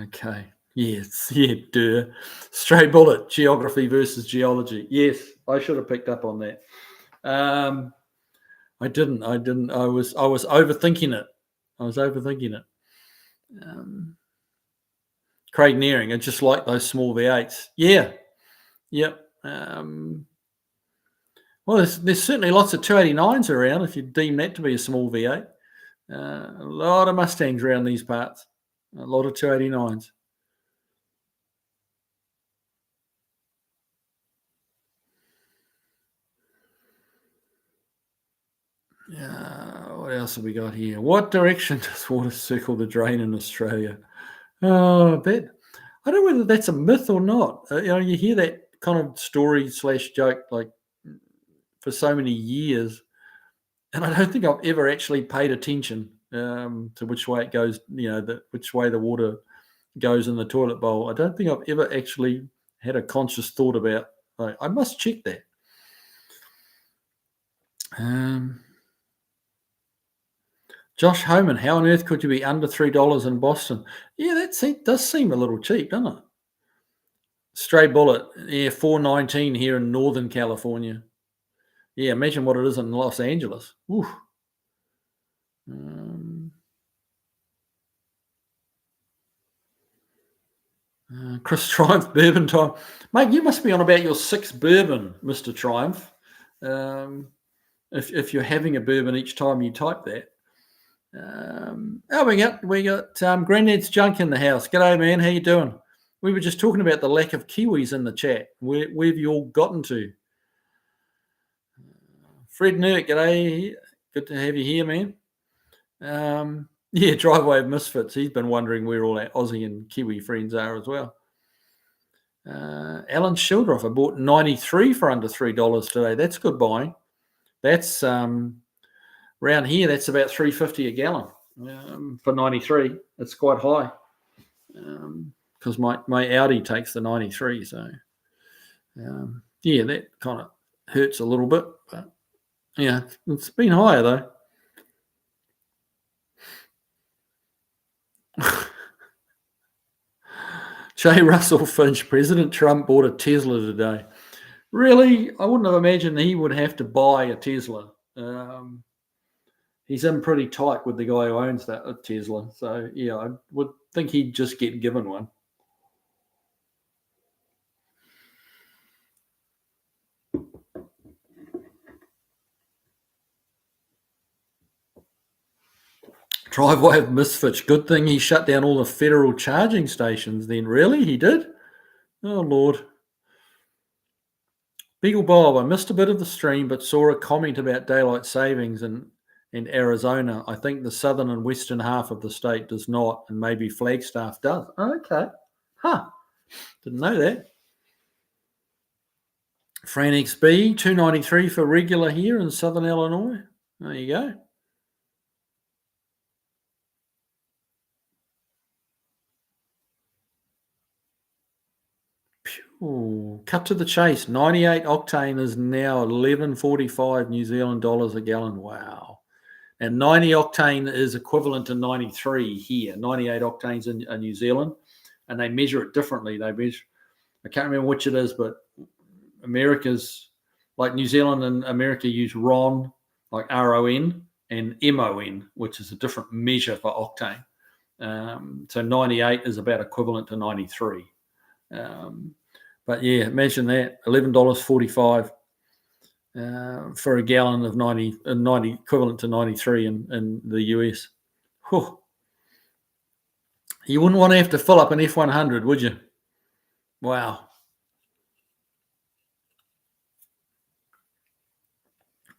Okay. Yes. Yeah. Stray bullet. Geography versus geology. Yes, I should have picked up on that. I didn't. I was overthinking it. Craig Nearing. I just like those small V8s. Yeah. Yep. Well, there's certainly lots of 289s around if you deem that to be a small V8. A lot of Mustangs around these parts. A lot of 289s. What else have we got here? What direction does water circle the drain in Australia? Oh, that I don't know whether that's a myth or not. You hear that kind of story slash joke like for so many years, and I don't think I've ever actually paid attention to which way it goes. Which way the water goes in the toilet bowl. I don't think I've ever actually had a conscious thought about. Like, I must check that. Josh Homan, how on earth could you be under $3 in Boston? Yeah, does seem a little cheap, doesn't it? Stray Bullet, yeah, $4.19 here in Northern California. Yeah, imagine what it is in Los Angeles. Oof. Chris Triumph, bourbon time. Mate, you must be on about your sixth bourbon, Mr. Triumph. If you're having a bourbon each time you type that. We got Granddad's Junk in the house. G'day, man. How you doing? We were just talking about the lack of Kiwis in the chat. Where have you all gotten to? Fred Nurk, g'day. Good to have you here, man. Driveway of Misfits. He's been wondering where all our Aussie and Kiwi friends are as well. Alan Schildroff, I bought 93 for under $3 today. That's good buying. That's around here. That's about $3.50 a gallon for 93. It's quite high because my Audi takes the 93. So that kind of hurts a little bit, but yeah, it's been higher though. Jay Russell Finch, President Trump bought a Tesla today. Really? I wouldn't have imagined he would have to buy a Tesla. He's in pretty tight with the guy who owns that Tesla. So, yeah, I would think he'd just get given one. Driveway of Misfits. Good thing he shut down all the federal charging stations then. Really? He did? Oh, Lord. Beagle Bob, I missed a bit of the stream, but saw a comment about daylight savings in Arizona. I think the southern and western half of the state does not, and maybe Flagstaff does. Okay. Huh. Didn't know that. Fran XB, $2.93 for regular here in southern Illinois. There you go. Ooh, cut to the chase. 98 octane is now 11.45 New Zealand dollars a gallon. Wow. And 90 octane is equivalent to 93 here. 98 octanes in New Zealand, and they measure it differently. I can't remember which it is, but America's like New Zealand and America use RON, like RON, and MON, which is a different measure for octane. So 98 is about equivalent to 93. But yeah, imagine that, $11.45 for a gallon of 90 equivalent to 93 in the US. Whew. You wouldn't want to have to fill up an F100, would you? Wow.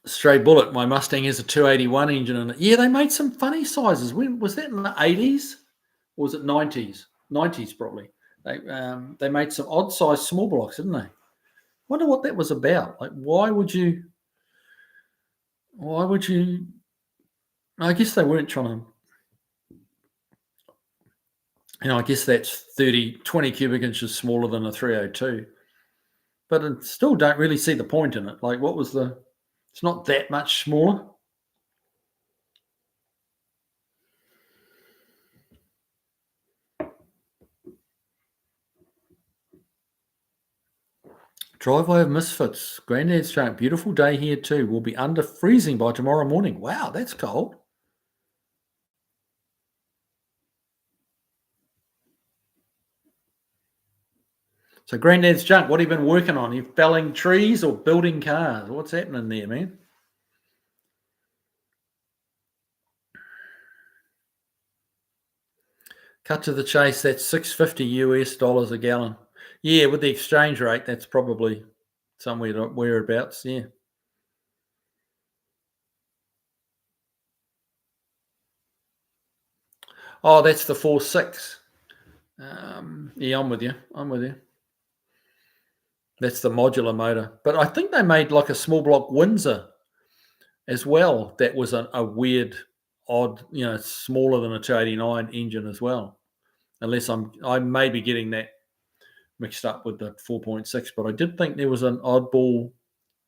Stray Bullet, my Mustang has a 281 engine in it. Yeah, they made some funny sizes. When was that, in the 80s? Or was it 90s? 90s probably. They made some odd size small blocks, didn't they? Wonder what that was about. Like, why would you? I guess they weren't trying to. I guess that's 20 cubic inches smaller than a 302. But I still don't really see the point in it. Like, it's not that much smaller. Driveway of Misfits. Granddad's Junk. Beautiful day here too. We'll be under freezing by tomorrow morning. Wow, that's cold. So Granddad's Junk, what have you been working on? You felling trees or building cars? What's happening there, man? Cut to the chase, that's $6.50 US dollars a gallon. Yeah, with the exchange rate, that's probably somewhere whereabouts, yeah. Oh, that's the 4.6. Yeah, I'm with you. That's the modular motor. But I think they made like a small block Windsor as well. That was a weird, odd, smaller than a 289 engine as well. Unless I may be getting that mixed up with the 4.6, but I did think there was an oddball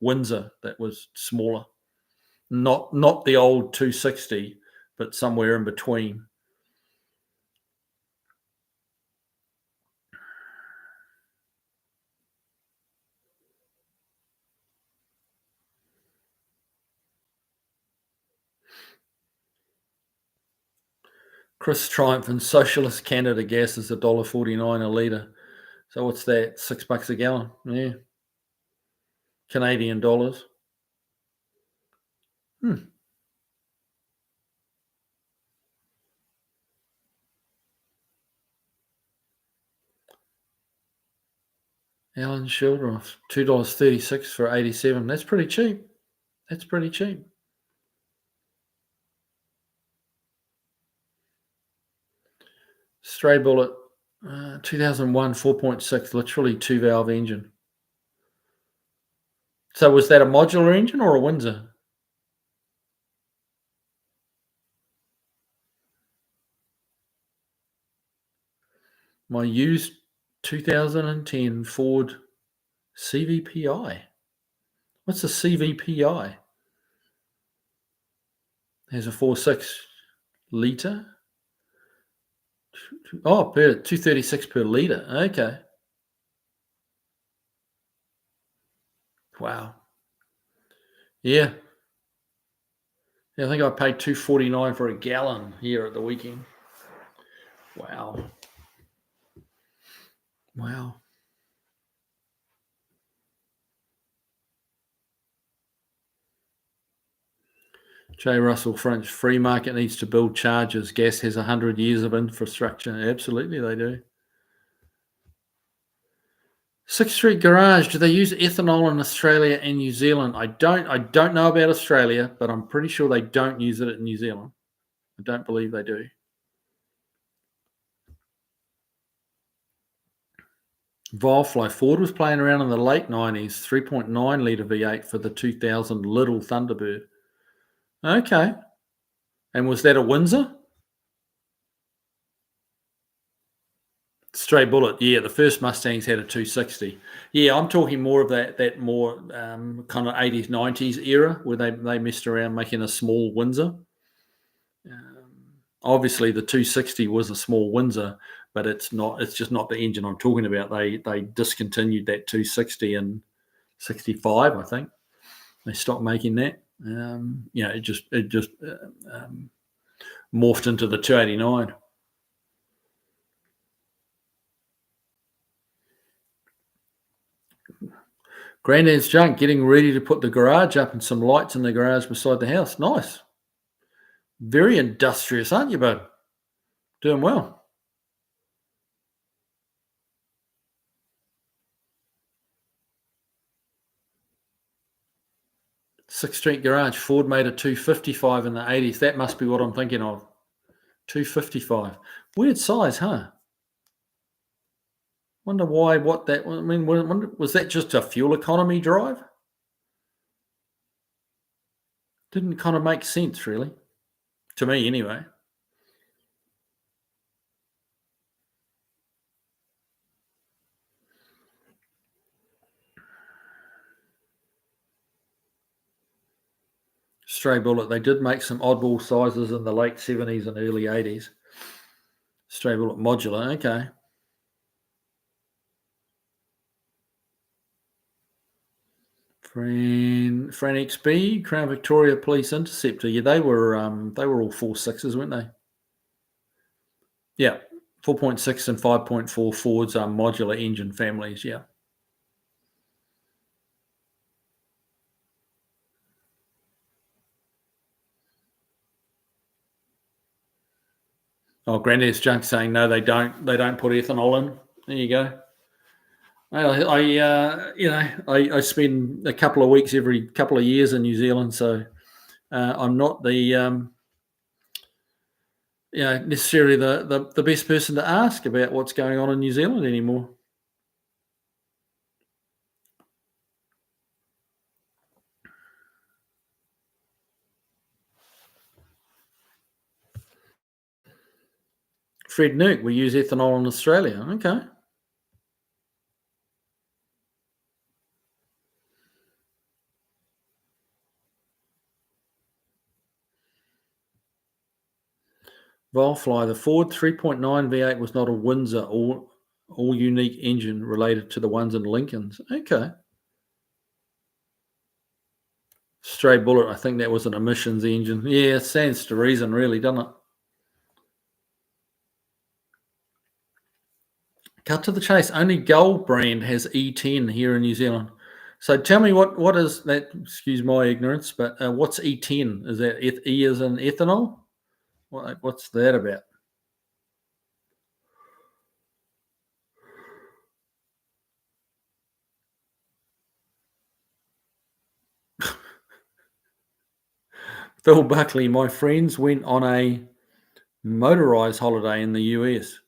Windsor that was smaller. Not the old 260, but somewhere in between. Chris Triumph in Socialist Canada gas is $1.49 a litre. So what's that? $6 a gallon. Yeah. Canadian dollars. Alan Shildroff, $2.36 for 87. That's pretty cheap. Stray Bullet, 2001, 4.6, literally 2-valve engine. So was that a modular engine or a Windsor? My used 2010 Ford CVPI. What's a CVPI? Has a 4.6 litre. Oh, per 236 per litre. Okay. Wow. Yeah. I think I paid $2.49 for a gallon here at the weekend. Wow. J. Russell French, free market needs to build chargers. Gas has 100 years of infrastructure. Absolutely, they do. 6th Street Garage, do they use ethanol in Australia and New Zealand? I don't know about Australia, but I'm pretty sure they don't use it in New Zealand. I don't believe they do. Volfly, Ford was playing around in the late 90s, 3.9 litre V8 for the 2000 Little Thunderbird. Okay. And was that a Windsor? Stray Bullet, yeah. The first Mustangs had a 260. Yeah, I'm talking more of that more kind of 80s, 90s era where they messed around making a small Windsor. Obviously, the 260 was a small Windsor, but it's not. It's just not the engine I'm talking about. They discontinued that 260 in 65, I think. They stopped making that. It just morphed into the 289. Granddad's junk, getting ready to put the garage up and some lights in the garage beside the house. Nice. Very industrious, aren't you, bud? Doing well. 6th Street Garage, Ford made a 255 in the 80s. That must be what I'm thinking of. 255. Weird size, huh? Wonder why, what that, I mean, was that just a fuel economy drive? Didn't kind of make sense, really. To me, anyway. Stray Bullet, they did make some oddball sizes in the late 70s and early 80s. Stray Bullet modular, okay. Fran XB, Crown Victoria Police Interceptor. Yeah, they were all 4.6s, weren't they? Yeah, 4.6 and 5.4 Fords are modular engine families. Yeah. Oh, Granddad's junk saying no, they don't. They don't put ethanol in. There you go. I spend a couple of weeks every couple of years in New Zealand, so I'm not the necessarily the best person to ask about what's going on in New Zealand anymore. Fred Nuke, we use ethanol in Australia. Okay. Volfly, the Ford 3.9 V8 was not a Windsor all unique engine related to the ones in Lincolns. Okay. Stray Bullet, I think that was an emissions engine. Yeah, it stands to reason, really, doesn't it? Cut to the chase. Only Gold brand has E10 here in New Zealand. So tell me what is that? Excuse my ignorance, but what's E10? Is that E as in ethanol? What's that about? Phil Buckley, my friends went on a motorized holiday in the US.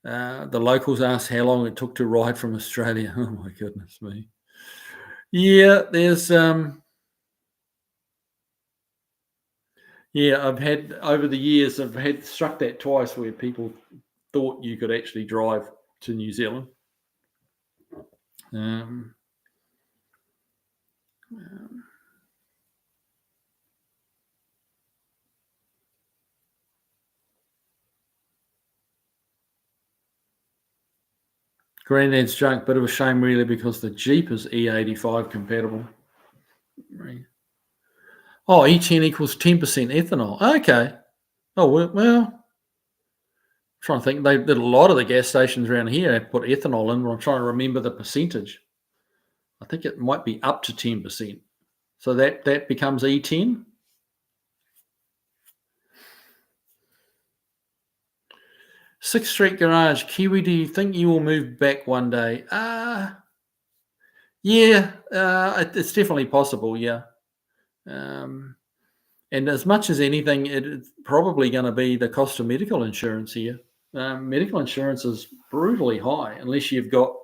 The locals asked how long it took to ride from Australia. Oh my goodness me. Yeah, there's yeah, I've had over the years I've had struck that twice where people thought you could actually drive to New Zealand. Um, Granddad's drunk, bit of a shame really because the Jeep is E85 compatible. Oh, E10 equals 10% ethanol. Okay. Oh, well, trying to think. They did a lot of the gas stations around here have put ethanol in, but I'm trying to remember the percentage. I think it might be up to 10%. So that becomes E10. Sixth Street Garage, Kiwi, do you think you will move back one day? Yeah, it's definitely possible, yeah. And as much as anything, it's probably going to be the cost of medical insurance here. Medical insurance is brutally high unless you've got,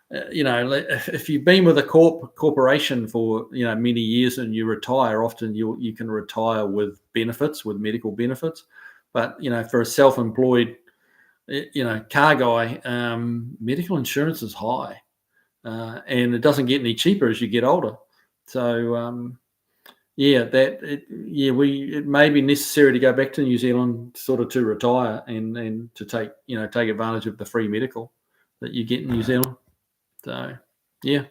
if you've been with a corporation for many years and you retire, often you can retire with benefits, with medical benefits. But for a self-employed, car guy, medical insurance is high, and it doesn't get any cheaper as you get older. So it may be necessary to go back to New Zealand sort of to retire and to take advantage of the free medical that you get in New Zealand. So yeah.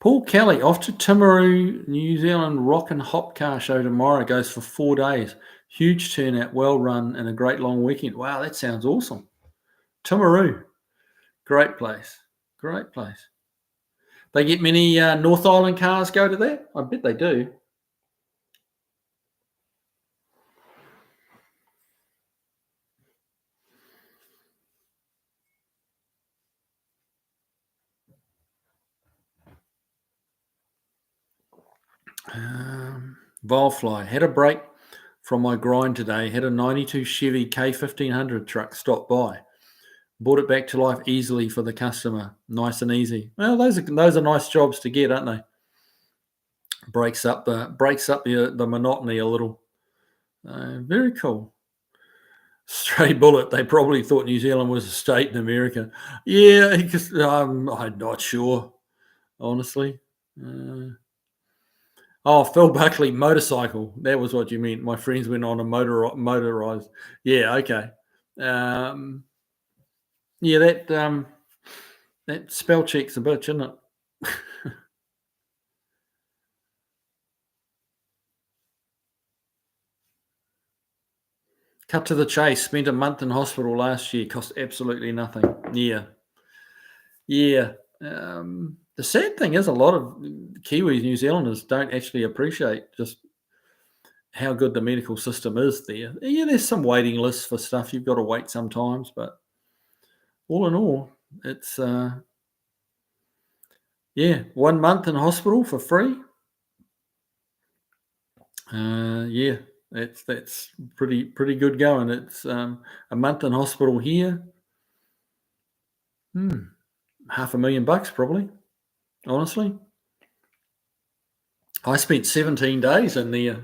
Paul Kelly off to Timaru, New Zealand Rock and Hop Car Show tomorrow. Goes for 4 days. Huge turnout, well run, and a great long weekend. Wow, that sounds awesome. Timaru, great place. Great place. They get many North Island cars go to that? I bet they do. Volfly, had a break from my grind today. Had a 92 Chevy K1500 truck stop by. Brought it back to life easily for the customer. Nice and easy. Well, those are nice jobs to get, aren't they? Breaks up the monotony a little. Very cool. Stray Bullet. They probably thought New Zealand was a state in America. Yeah, because I'm not sure, honestly. Phil Buckley, motorcycle. That was what you meant. My friends went on a motorized. Yeah, okay. Yeah, that spell check's a bitch, isn't it? Cut to the chase. Spent a month in hospital last year. Cost absolutely nothing. Yeah. Yeah. The sad thing is a lot of Kiwis, New Zealanders don't actually appreciate just how good the medical system is there. Yeah, there's some waiting lists for stuff. You've got to wait sometimes, but all in all, it's Yeah, 1 month in hospital for free. Yeah, that's pretty good going. It's a month in hospital here. Hmm, $500,000 probably. Honestly, I spent 17 days in there.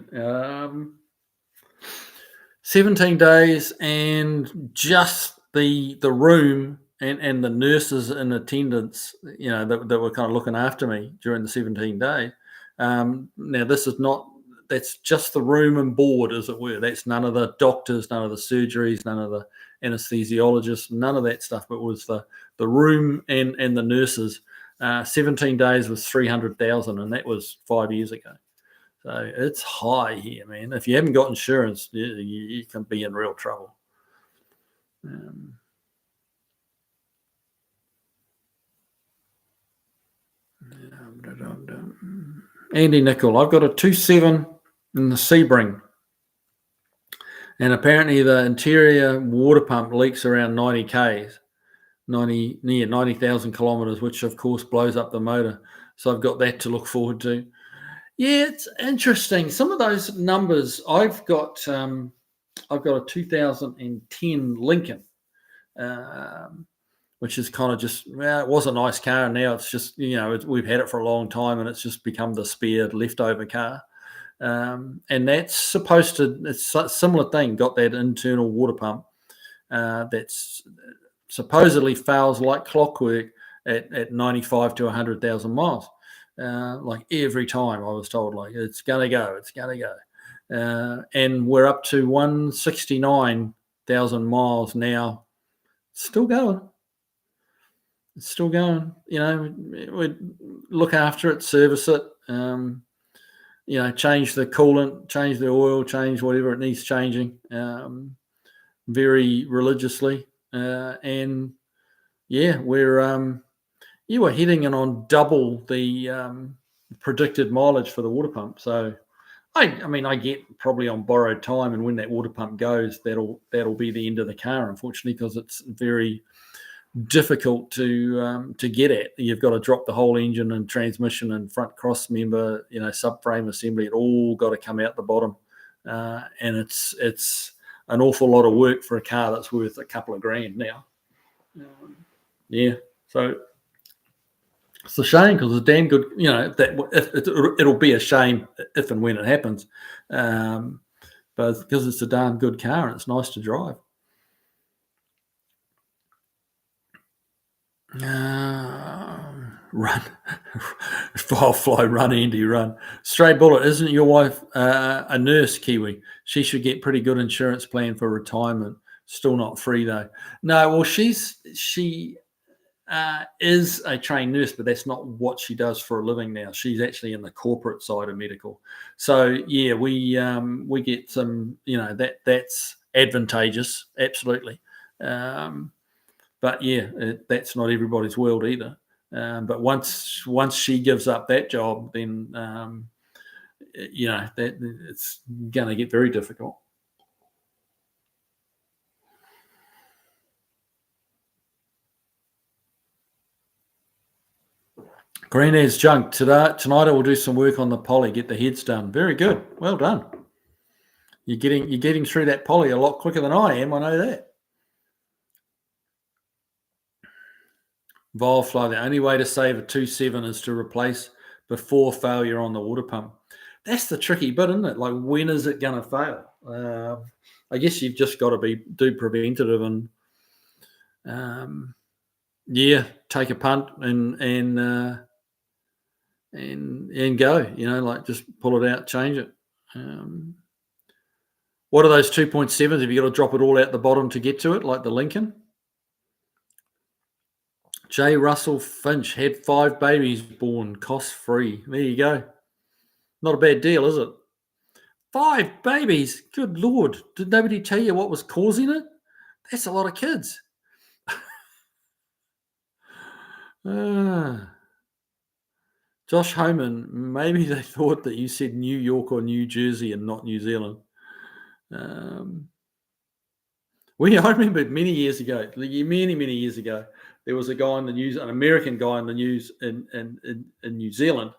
17 days, and just the room and the nurses in attendance, that were kind of looking after me during the 17 days. Now, this is not, that's just the room and board, as it were. That's none of the doctors, none of the surgeries, none of the anesthesiologists, none of that stuff. But it was the room and the nurses. 17 days was 300,000, and that was 5 years ago. So it's high here, man. If you haven't got insurance, you can be in real trouble. Um, Andy Nicol, I've got a 2.7 in the Sebring, and apparently the interior water pump leaks around 90 k's, 90,000 kilometres, which of course blows up the motor. So I've got that to look forward to. Yeah, it's interesting. Some of those numbers, I've got a 2010 Lincoln, which is kind of just, well, it was a nice car, and now it's just, we've had it for a long time, and it's just become the spare leftover car. And that's supposed to, it's a similar thing, got that internal water pump that's supposedly fails like clockwork at 95 to 100,000 miles. Like every time I was told, like, it's going to go, it's going to go. And we're up to 169,000 miles now. Still going. It's still going. We look after it, service it, change the coolant, change the oil, change whatever it needs changing, very religiously. And yeah, we're hitting in on double the predicted mileage for the water pump. So I get probably on borrowed time, and when that water pump goes, that'll be the end of the car, unfortunately, because it's very difficult to get at. You've got to drop the whole engine and transmission and front cross member, subframe assembly. It all got to come out the bottom, and it's an awful lot of work for a car that's worth a couple of grand now. Yeah, so it's a shame, because it's damn good. It'll be a shame if and when it happens, but because it's a darn good car and it's nice to drive. Run, Firefly, run, Andy, run. Stray Bullet, isn't your wife a nurse, Kiwi? She should get pretty good insurance plan for retirement. Still not free though. No, well, she is a trained nurse, but that's not what she does for a living now. She's actually in the corporate side of medical. So yeah, we get some, that's advantageous, absolutely. But yeah, that's not everybody's world either. But once she gives up that job, then that it's going to get very difficult. Grandad's junk. Tonight I will do some work on the poly, get the heads done. Very good. Well done. You're getting through that poly a lot quicker than I am. I know that. Valve flow. The only way to save a 2.7 is to replace before failure on the water pump. That's the tricky bit, isn't it? Like, when is it going to fail? I guess you've just got to do preventative and take a punt and go. Like, just pull it out, change it. What are those 2.7s? Have you got to drop it all out the bottom to get to it, like the Lincoln? J. Russell Finch had 5 babies born, cost free. There you go. Not a bad deal, is it? 5 babies. Good Lord. Did nobody tell you what was causing it? That's a lot of kids. Josh Homan, maybe they thought that you said New York or New Jersey and not New Zealand. I remember many years ago, many years ago, there was a guy in the news, an American guy in the news in New Zealand,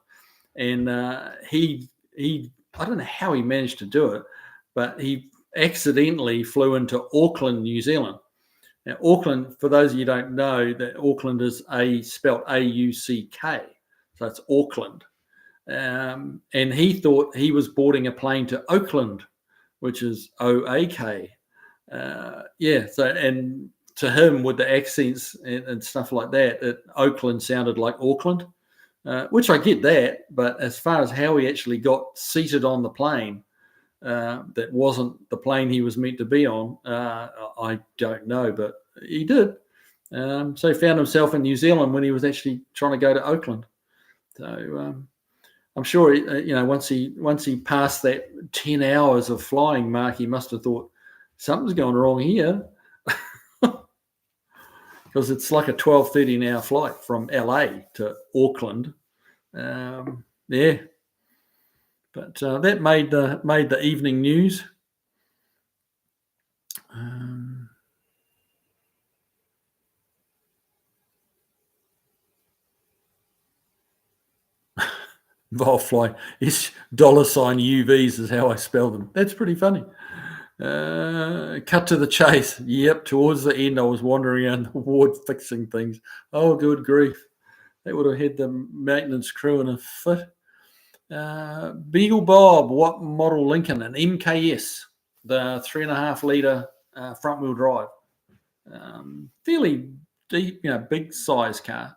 and he I don't know how he managed to do it, but he accidentally flew into Auckland, New Zealand. Now, Auckland, for those of you who don't know, that Auckland is spelled AUCK, so it's Auckland. And he thought he was boarding a plane to Oakland, which is OAK. So and to him, with the accents and stuff like that, Oakland sounded like Auckland, which I get that. But as far as how he actually got seated on the plane, that wasn't the plane he was meant to be on, I don't know, but he did. So he found himself in New Zealand when he was actually trying to go to Oakland. So I'm sure, once he passed that 10 hours of flying mark, he must have thought something's going wrong here, because it's like a 12, 13-hour flight from LA to Auckland. Yeah. But that made the evening news. Volfly is $UVs is how I spell them. That's pretty funny. Cut to the chase. Yep, towards the end, I was wandering around the ward fixing things. Oh, good grief. That would have had the maintenance crew in a fit. Beagle Bob, what model Lincoln? An MKS, the 3.5 litre front wheel drive. Fairly deep, big size car.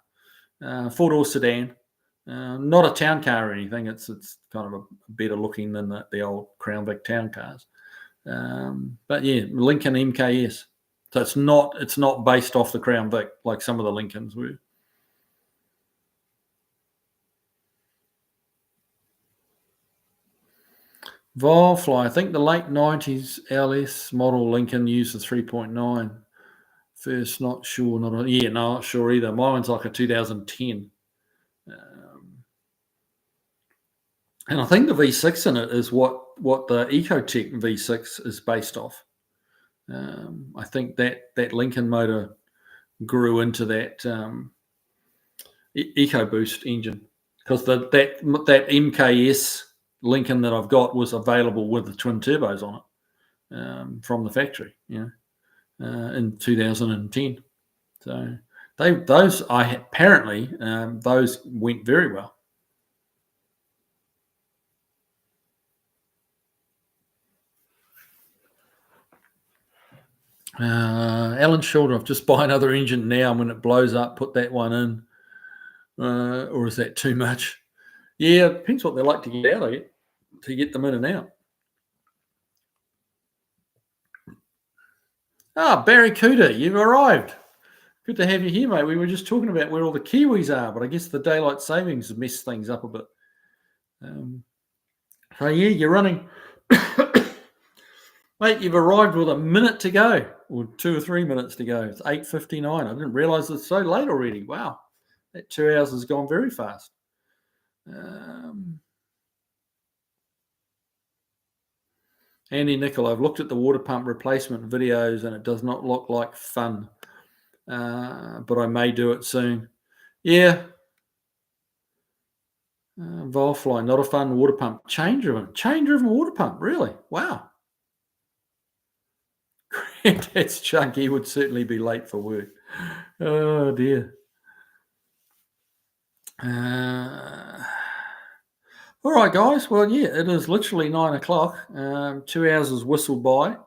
4-door sedan. Not a town car or anything. It's kind of a better looking than the old Crown Vic town cars. But yeah, Lincoln MKS. So it's not based off the Crown Vic like some of the Lincolns were. Volfly, I think the late 90s LS model Lincoln used the 3.9. First, not sure. Not sure either. My one's like a 2010. And I think the V6 in it is what the Ecotec V6 is based off. I think that Lincoln motor grew into that EcoBoost engine, because that MKS Lincoln that I've got was available with the twin turbos on it from the factory, in 2010. So those went very well. Alan Shoulder, I've just buy another engine now, and when it blows up, put that one in. Or is that too much? Yeah, it depends what they like to get out of it, to get them in and out. Barracuda, you've arrived. Good to have you here, mate. We were just talking about where all the Kiwis are, but I guess the daylight savings has messed things up a bit. So yeah, you're running. Mate, you've arrived with a minute to go, or 2 or 3 minutes to go. It's 8:59. I didn't realise it's so late already. Wow, that 2 hours has gone very fast. Andy Nicol, I've looked at the water pump replacement videos and it does not look like fun, but I may do it soon. Yeah. Volfly, not a fun water pump. Chain-driven water pump, really? Wow. That's chunky. He would certainly be late for work. Oh, dear. All right, guys. Well, yeah, it is literally 9 o'clock. 2 hours has whistled by.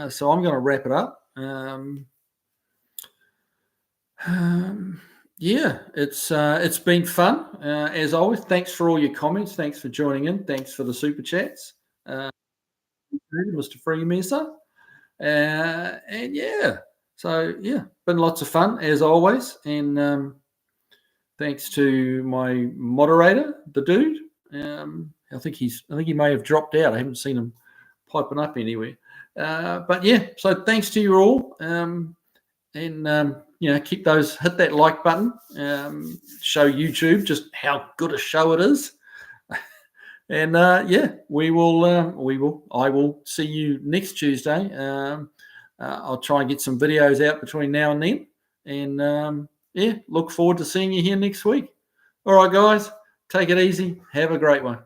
So I'm going to wrap it up. Yeah, it's been fun. As always, thanks for all your comments. Thanks for joining in. Thanks for the super chats. Mr. Freemasson. And yeah, so yeah, been lots of fun as always. And thanks to my moderator, the dude. I think he may have dropped out. I haven't seen him piping up anywhere. But yeah, so thanks to you all. And hit that like button. Show YouTube just how good a show it is. And I will see you next Tuesday. I'll try and get some videos out between now and then. And yeah, look forward to seeing you here next week. All right, guys, take it easy. Have a great one.